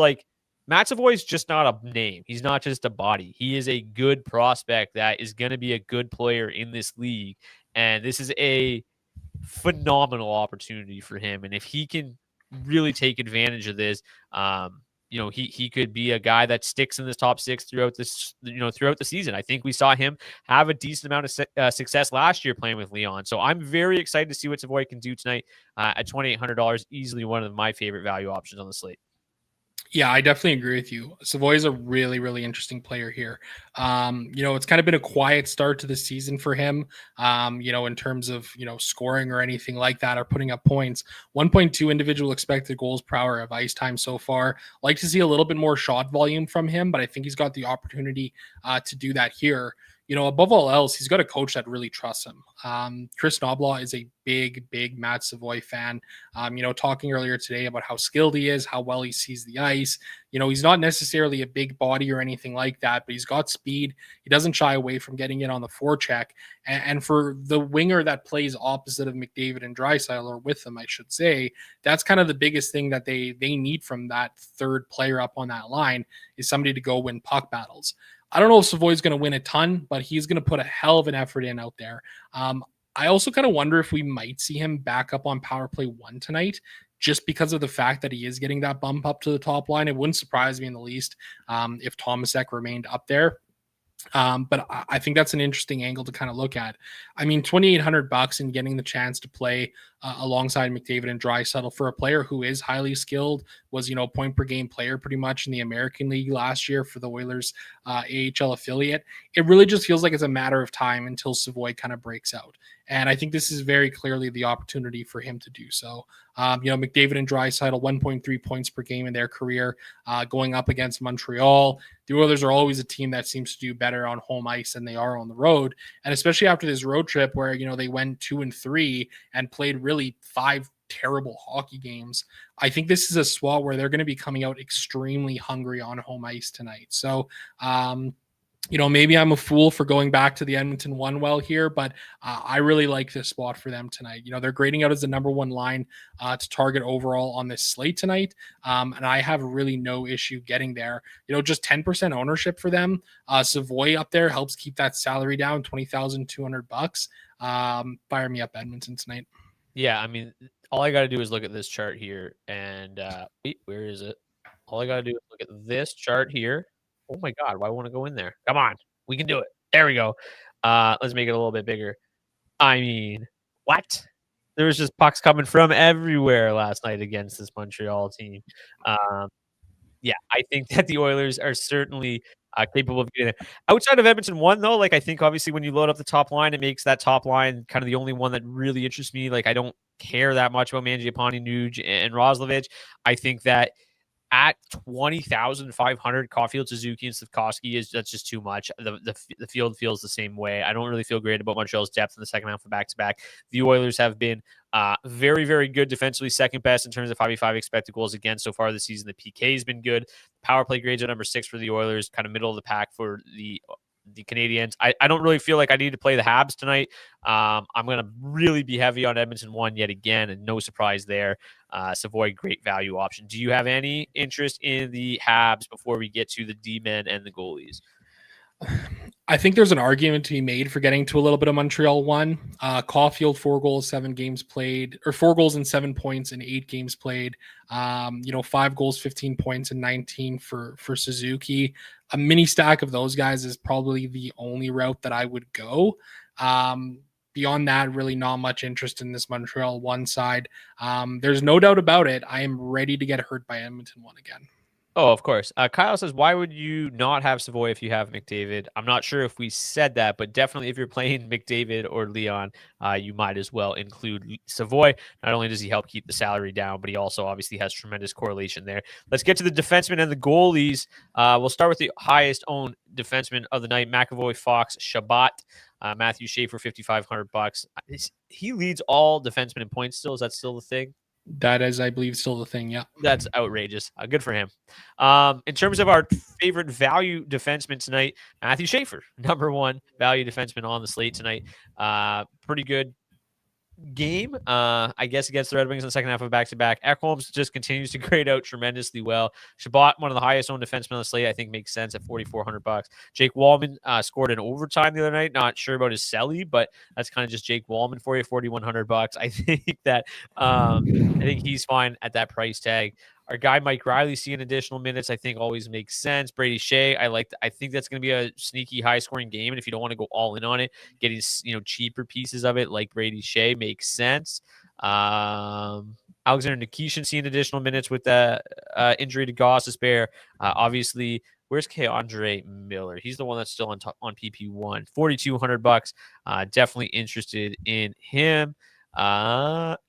Speaker 1: Matt Savoy is just not a name. He's not just a body. He is a good prospect that is going to be a good player in this league. And this is a phenomenal opportunity for him. And if he can really take advantage of this, he could be a guy that sticks in this top 6 throughout the season. I think we saw him have a decent amount of success last year playing with Leon. So I'm very excited to see what Savoy can do tonight at $2,800. Easily one of my favorite value options on the slate.
Speaker 2: Yeah, I definitely agree with you. Savoy is a really, really interesting player here. It's kind of been a quiet start to the season for him, in terms of, scoring or anything like that or putting up points. 1.2 individual expected goals per hour of ice time so far. Like to see a little bit more shot volume from him, but I think he's got the opportunity to do that here. Above all else, he's got a coach that really trusts him. Chris Knoblaw is a big Matt Savoy fan. Talking earlier today about how skilled he is, how well he sees the ice. He's not necessarily a big body or anything like that, but he's got speed. He doesn't shy away from getting it on the forecheck. And for the winger that plays opposite of McDavid and Draisaitl, or with them, I should say, that's kind of the biggest thing that they need from that third player up on that line is somebody to go win puck battles. I don't know if Savoy's going to win a ton, but he's going to put a hell of an effort in out there. I also kind of wonder if we might see him back up on power play 1 tonight, just because of the fact that he is getting that bump up to the top line. It wouldn't surprise me in the least if Tomasek remained up there. But I think that's an interesting angle to kind of look at. I mean, $2,800 and getting the chance to play alongside McDavid and Draisaitl for a player who is highly skilled, was, point per game player pretty much in the American League last year for the Oilers AHL affiliate. It really just feels like it's a matter of time until Savoy kind of breaks out. And I think this is very clearly the opportunity for him to do so. McDavid and Draisaitl, 1.3 points per game in their career, going up against Montreal. The Oilers are always a team that seems to do better on home ice than they are on the road. And especially after this road trip where, they went 2-3 and played really 5 terrible hockey games, I think this is a spot where they're going to be coming out extremely hungry on home ice tonight. So, maybe I'm a fool for going back to the Edmonton one well here, but I really like this spot for them tonight. They're grading out as the number one line to target overall on this slate tonight. And I have really no issue getting there. Just 10% ownership for them. Savoy up there helps keep that salary down, $20,200. Fire me up Edmonton tonight.
Speaker 1: Yeah, I mean, all I got to do is look at this chart here and where is it? All I got to do is look at this chart here. Oh my God, why won't I go in there? Come on, we can do it. There we go. Let's make it a little bit bigger. I mean, what? There was just pucks coming from everywhere last night against this Montreal team. Yeah, I think that the Oilers are certainly capable of getting it. Outside of Edmonton 1, though, I think obviously when you load up the top line, it makes that top line kind of the only one that really interests me. I don't care that much about Mangiapane, Nuge, and Roslovic. I think that at 20,500, Caulfield, Suzuki, and Slavkovsky that's just too much. The field feels the same way. I don't really feel great about Montreal's depth in the second half of back-to-back. The Oilers have been very, very good defensively, second best in terms of 5v5 expected goals against so far this season. The PK has been good. Power play grades are number 6 for the Oilers, kind of middle of the pack for the Canadians. I don't really feel like I need to play the Habs tonight. I'm going to really be heavy on Edmonton 1 yet again, and no surprise there. Savoy, great value option. Do you have any interest in the Habs before we get to the D-men and the goalies?
Speaker 2: I think there's an argument to be made for getting to a little bit of Montreal 1. Caulfield, 4 goals, 7 games played, or 4 goals and 7 points in 8 games played. 5 goals, 15 points, and 19 for Suzuki. A mini stack of those guys is probably the only route that I would go. Beyond that, really not much interest in this Montreal 1 side. There's no doubt about it. I am ready to get hurt by Edmonton 1 again.
Speaker 1: Oh, of course. Kyle says, why would you not have Savoy if you have McDavid? I'm not sure if we said that, but definitely if you're playing McDavid or Leon, you might as well include Savoy. Not only does he help keep the salary down, but he also obviously has tremendous correlation there. Let's get to the defensemen and the goalies. We'll start with the highest owned defenseman of the night, McAvoy, Fox, Shabbat. Matthew Schaefer, $5,500. He leads all defensemen in points still. Is that still the thing?
Speaker 2: That is, I believe, still the thing. Yeah.
Speaker 1: That's outrageous. Good for him. In terms of our favorite value defenseman tonight, Matthew Schaefer, number 1 value defenseman on the slate tonight. Pretty good game, I guess, against the Red Wings in the second half of back-to-back. Ekholm just continues to grade out tremendously well. Shabbat, one of the highest owned defensemen on the slate, I think makes sense at $4,400. Jake Wallman scored in overtime the other night. Not sure about his celly, but that's kind of just Jake Wallman for you, $4,100. I think that I think he's fine at that price tag. Our guy Mike Riley seeing additional minutes, I think, always makes sense. Brady Shea, I think that's going to be a sneaky high-scoring game, and if you don't want to go all in on it, getting cheaper pieces of it like Brady Shea makes sense. Alexander Nikishin seeing additional minutes with the injury to Gostisbehere. Obviously, where's Andre Miller? He's the one that's still on PP1, $4,200. Definitely interested in him.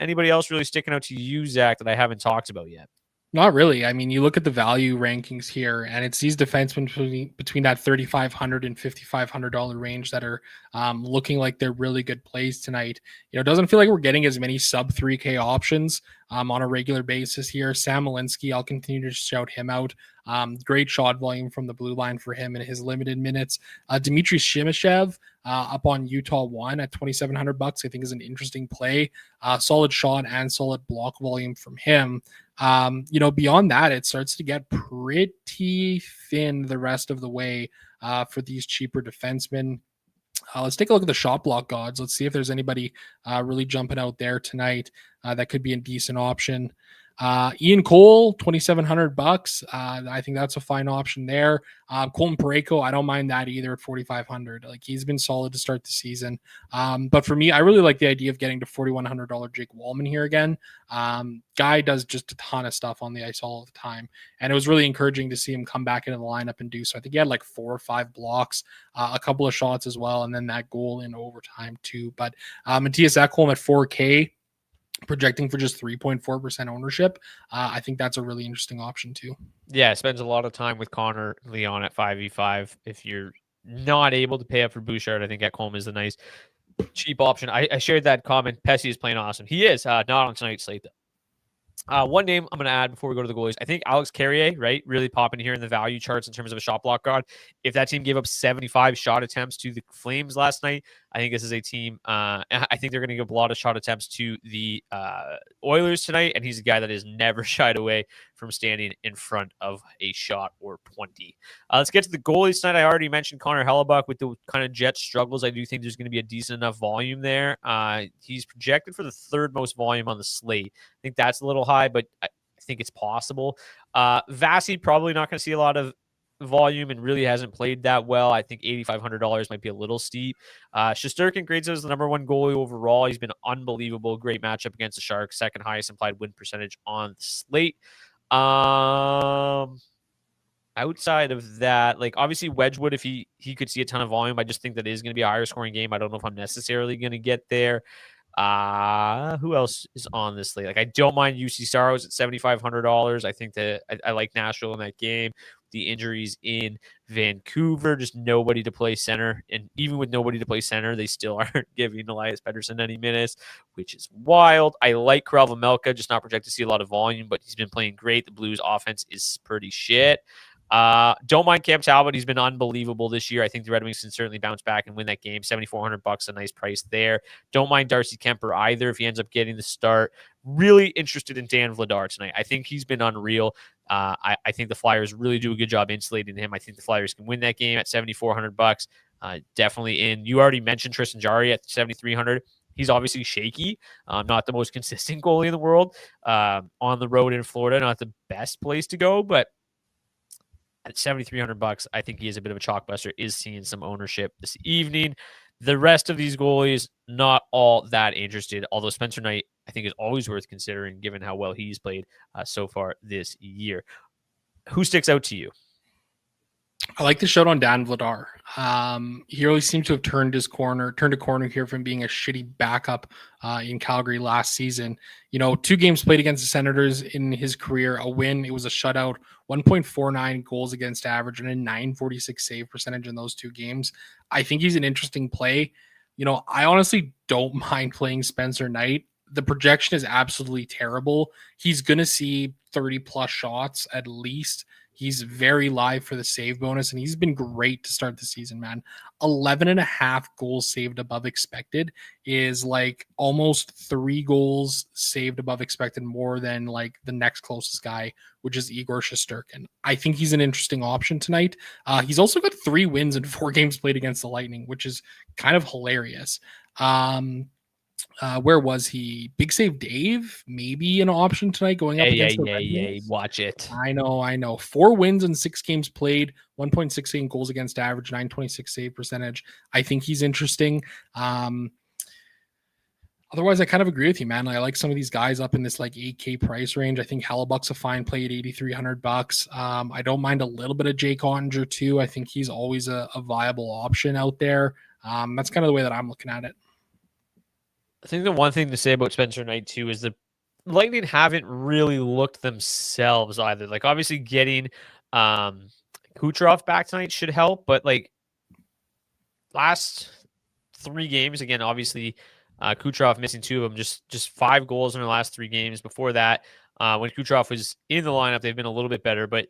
Speaker 1: Anybody else really sticking out to you, Zach, that I haven't talked about yet?
Speaker 2: Not really. I mean, you look at the value rankings here, and it's these defensemen between that $3,500 and $5,500 range that are looking like they're really good plays tonight. It doesn't feel like we're getting as many sub 3K options on a regular basis here. Sam Malinsky, I'll continue to shout him out. Great shot volume from the blue line for him in his limited minutes. Dmitry Shimashev up on Utah 1 at $2,700, I think is an interesting play. Solid shot and solid block volume from him. Beyond that, it starts to get pretty thin the rest of the way for these cheaper defensemen. Let's take a look at the shot block odds. Let's see if there's anybody really jumping out there tonight that could be a decent option. Ian Cole, $2,700. I think that's a fine option there. Colton Parayko, I don't mind that either at 4,500. Like, he's been solid to start the season. But for me, I really like the idea of getting to $4,100 Jake Wallman here again. Guy does just a ton of stuff on the ice all the time. And it was really encouraging to see him come back into the lineup and do so. I think he had like 4 or 5 blocks, a couple of shots as well, and then that goal in overtime too. But Matthias Ekholm at 4K, projecting for just 3.4% ownership. I think that's a really interesting option too.
Speaker 1: Yeah, spends a lot of time with Connor Leon at 5v5. If you're not able to pay up for Bouchard, I think Ekholm is a nice cheap option. I shared that comment. Pesci is playing awesome. He is not on tonight's slate though. One name I'm going to add before we go to the goalies. I think Alex Carrier, right, really popping here in the value charts in terms of a shot block god. If that team gave up 75 shot attempts to the Flames last night, I think this is a team. I think they're going to give a lot of shot attempts to the Oilers tonight, and he's a guy that is never shied away from standing in front of a shot or 20. Let's get to the goalies tonight. I already mentioned Connor Hellebuck with the kind of Jet struggles. I do think there's going to be a decent enough volume there. He's projected for the 3rd most volume on the slate. I think that's a little high, but I think it's possible. Vasi probably not going to see a lot of volume and really hasn't played that well. I think $8,500 might be a little steep. Shesterkin grades as the number 1 goalie overall. He's been unbelievable. Great matchup against the Sharks. 2nd highest implied win percentage on the slate. Outside of that, like obviously Wedgwood, if he could see a ton of volume, I just think that is going to be a higher scoring game. I don't know if I'm necessarily going to get there. Who else is on this slate? Like, I don't mind UC Saros at $7,500. I think that I like Nashville in that game. The injuries in Vancouver, just nobody to play center. And even with nobody to play center, they still aren't giving Elias Pettersson any minutes, which is wild. I like Karel Vejmelka, just not projected to see a lot of volume, but he's been playing great. The Blues offense is pretty shit. Don't mind Cam Talbot. He's been unbelievable this year. I think the Red Wings can certainly bounce back and win that game. $7,400, a nice price there. Don't mind Darcy Kemper either if he ends up getting the start. Really interested in Dan Vladar tonight. I think he's been unreal. I think the Flyers really do a good job insulating him. I think the Flyers can win that game at $7,400. Definitely in. You already mentioned Tristan Jarry at $7,300. He's obviously shaky. Not the most consistent goalie in the world. On the road in Florida, not the best place to go, but at $7,300, I think he is a bit of a chalkbuster, is seeing some ownership this evening. The rest of these goalies, not all that interested, although Spencer Knight, I think, is always worth considering given how well he's played so far this year. Who sticks out to you?
Speaker 2: I like the shout on Dan Vladar. He really seems to have turned a corner here from being a shitty backup in Calgary last season. 2 games played against the Senators in his career, a win. It was a shutout, 1.49 goals against average and a 946 save percentage in those 2 games. I think he's an interesting play. I honestly don't mind playing Spencer Knight. The projection is absolutely terrible. He's going to see 30 plus shots at least. He's very live for the save bonus, and he's been great to start the season, man. 11.5 goals saved above expected is like almost 3 goals saved above expected more than like the next closest guy, which is Igor Shesterkin. I think he's an interesting option tonight. He's also got 3 wins in 4 games played against the Lightning, which is kind of hilarious. Where was he? Big Save Dave, maybe an option tonight going up against the Red Wings.
Speaker 1: Watch it.
Speaker 2: I know. 4 wins in 6 games played, 1.68 goals against average, 926 save percentage. I think he's interesting. Otherwise, I kind of agree with you, man. I like some of these guys up in this like 8K price range. I think Hellebuck's a fine play at $8,300. I don't mind a little bit of Jake Ottinger too. I think he's always a viable option out there. That's kind of the way that I'm looking at it.
Speaker 1: I think the one thing to say about Spencer Knight too is the Lightning haven't really looked themselves either. Like obviously getting Kucherov back tonight should help, but like last 3 games, again, obviously Kucherov missing 2 of them, just 5 goals in the last 3 games. Before that, when Kucherov was in the lineup, they've been a little bit better, but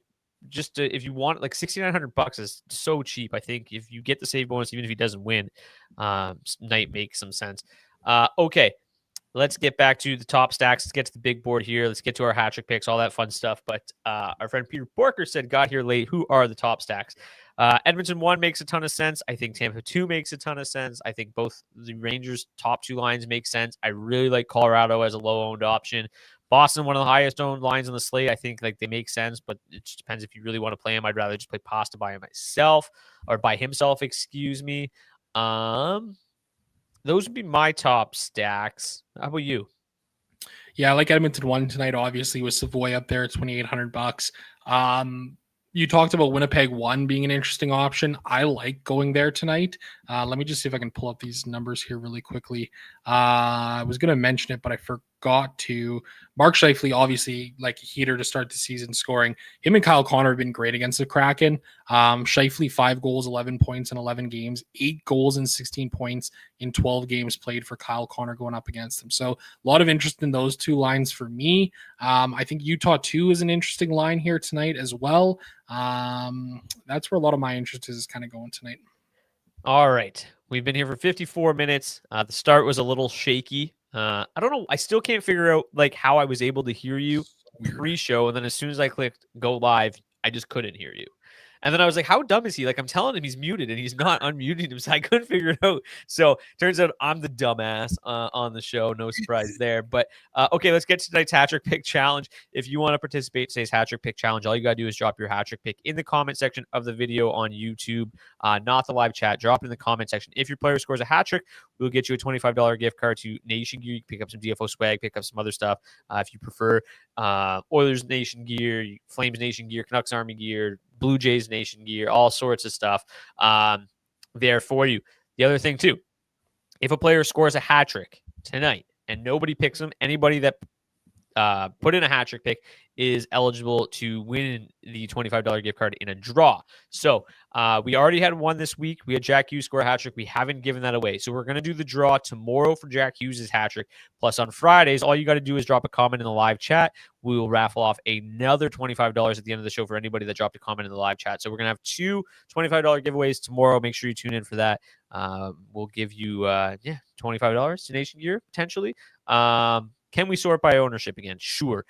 Speaker 1: just if you want, like $6,900 is so cheap. I think if you get the save bonus, even if he doesn't win, Knight makes some sense. Okay, let's get back to the top stacks. Let's get to the big board here. Let's get to our hat trick picks, all that fun stuff. But our friend Peter Borker said, got here late. Who are the top stacks? Edmonton 1 makes a ton of sense. I think Tampa 2 makes a ton of sense. I think both the Rangers' top 2 lines make sense. I really like Colorado as a low-owned option. Boston, one of the highest owned lines on the slate. I think like they make sense, but it just depends if you really want to play him. I'd rather just play Pasta by myself or by himself, excuse me. Those would be my top stacks. How about you?
Speaker 2: Yeah, I like Edmonton won tonight, obviously, with Savoy up there at $2,800. You talked about Winnipeg 1 being an interesting option. I like going there tonight. Let me just see if I can pull up these numbers here really quickly. I was going to mention it, but I forgot to. Mark Scheifele, obviously, like a heater to start the season scoring. Him and Kyle Connor have been great against the Kraken. Scheifele, 5 goals, 11 points in 11 games, 8 goals and 16 points in 12 games played for Kyle Connor going up against him. So a lot of interest in those two lines for me. I think Utah 2 is an interesting line here tonight as well. That's where a lot of my interest is kind of going tonight.
Speaker 1: All right. We've been here for 54 minutes. The start was a little shaky. I don't know. I still can't figure out like how I was able to hear you pre-show. And then as soon as I clicked go live, I just couldn't hear you. And then I was like, how dumb is he? Like, I'm telling him he's muted and he's not unmuting him. So I couldn't figure it out. So turns out I'm the dumbass on the show. No surprise there. But okay, let's get to tonight's hat trick pick challenge. If you want to participate in today's hat trick pick challenge, all you got to do is drop your hat trick pick in the comment section of the video on YouTube, not the live chat. Drop it in the comment section. If your player scores a hat trick, we'll get you a $25 gift card to Nation Gear. You can pick up some DFO swag, pick up some other stuff. If you prefer Oilers Nation gear, Flames Nation gear, Canucks Army gear, Blue Jays Nation gear, all sorts of stuff there for you. The other thing, too, if a player scores a hat trick tonight and nobody picks them, anybody that put in a hat trick pick is eligible to win the $25 gift card in a draw. So we already had one this week. We had Jack Hughes score a hat trick. We haven't given that away. So we're going to do the draw tomorrow for Jack Hughes' hat trick. Plus on Fridays, all you got to do is drop a comment in the live chat. We will raffle off another $25 at the end of the show for anybody that dropped a comment in the live chat. So we're going to have 2 $25 giveaways tomorrow. Make sure you tune in for that. We'll give you $25 to Nation Gear potentially. Can we sort by ownership again? Sure.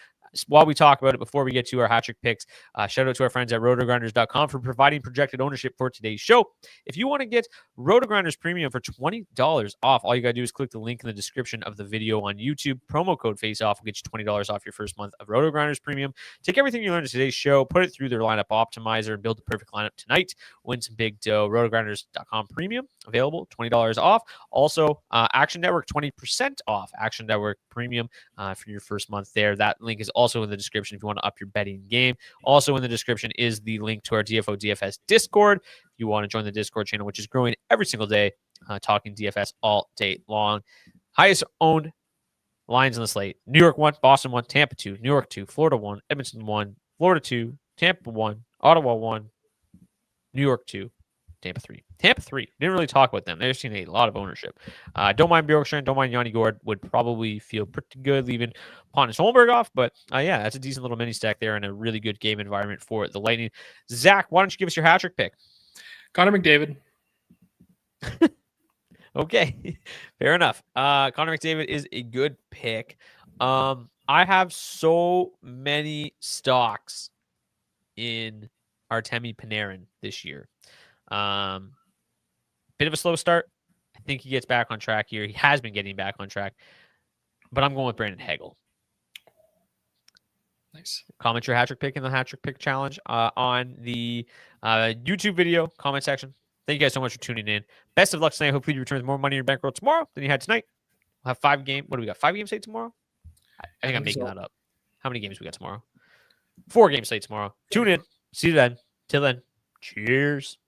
Speaker 1: While we talk about it, before we get to our hat trick picks, shout out to our friends at rotogrinders.com for providing projected ownership for today's show. If you want to get Rotogrinders Premium for $20 off, all you got to do is click the link in the description of the video on YouTube. Promo code FACEOFF will get you $20 off your first month of Rotogrinders Premium. Take everything you learned in today's show, put it through their lineup optimizer, and build the perfect lineup tonight. Win some big dough. Rotogrinders.com Premium, available, $20 off. Also, Action Network, 20% off. Action Network Premium for your first month there. That link is also in the description if you want to up your betting game. Also in the description is the link to our DFO DFS Discord. If you want to join the Discord channel, which is growing every single day, talking DFS all day long. Highest owned lines on the slate: New York 1, Boston 1, Tampa 2, New York 2, Florida 1, Edmonton 1, Florida 2, Tampa 1, Ottawa 1, New York 2, Tampa 3. Tampa 3. Didn't really talk about them. They've seen a lot of ownership. Don't mind Bjorkstrand. Don't mind Yanni Gord. Would probably feel pretty good leaving Pontus Holmberg off. But yeah, that's a decent little mini stack there and a really good game environment for the Lightning. Zach, why don't you give us your hat trick pick?
Speaker 2: Connor McDavid.
Speaker 1: Okay, fair enough. Connor McDavid is a good pick. I have so many stocks in Artemi Panarin this year. Bit of a slow start. I think he gets back on track here. He has been getting back on track, but I'm going with Brandon Hagel.
Speaker 2: Nice.
Speaker 1: Comment your hat trick pick in the hat trick pick challenge on the YouTube video comment section. Thank you guys so much for tuning in. Best of luck tonight. Hopefully you return more money in your bankroll tomorrow than you had tonight. We'll have 5 games. What do we got? 5 games late tomorrow? I think I'm making that up. How many games we got tomorrow? 4 games late tomorrow. Tune in. See you then. Till then. Cheers.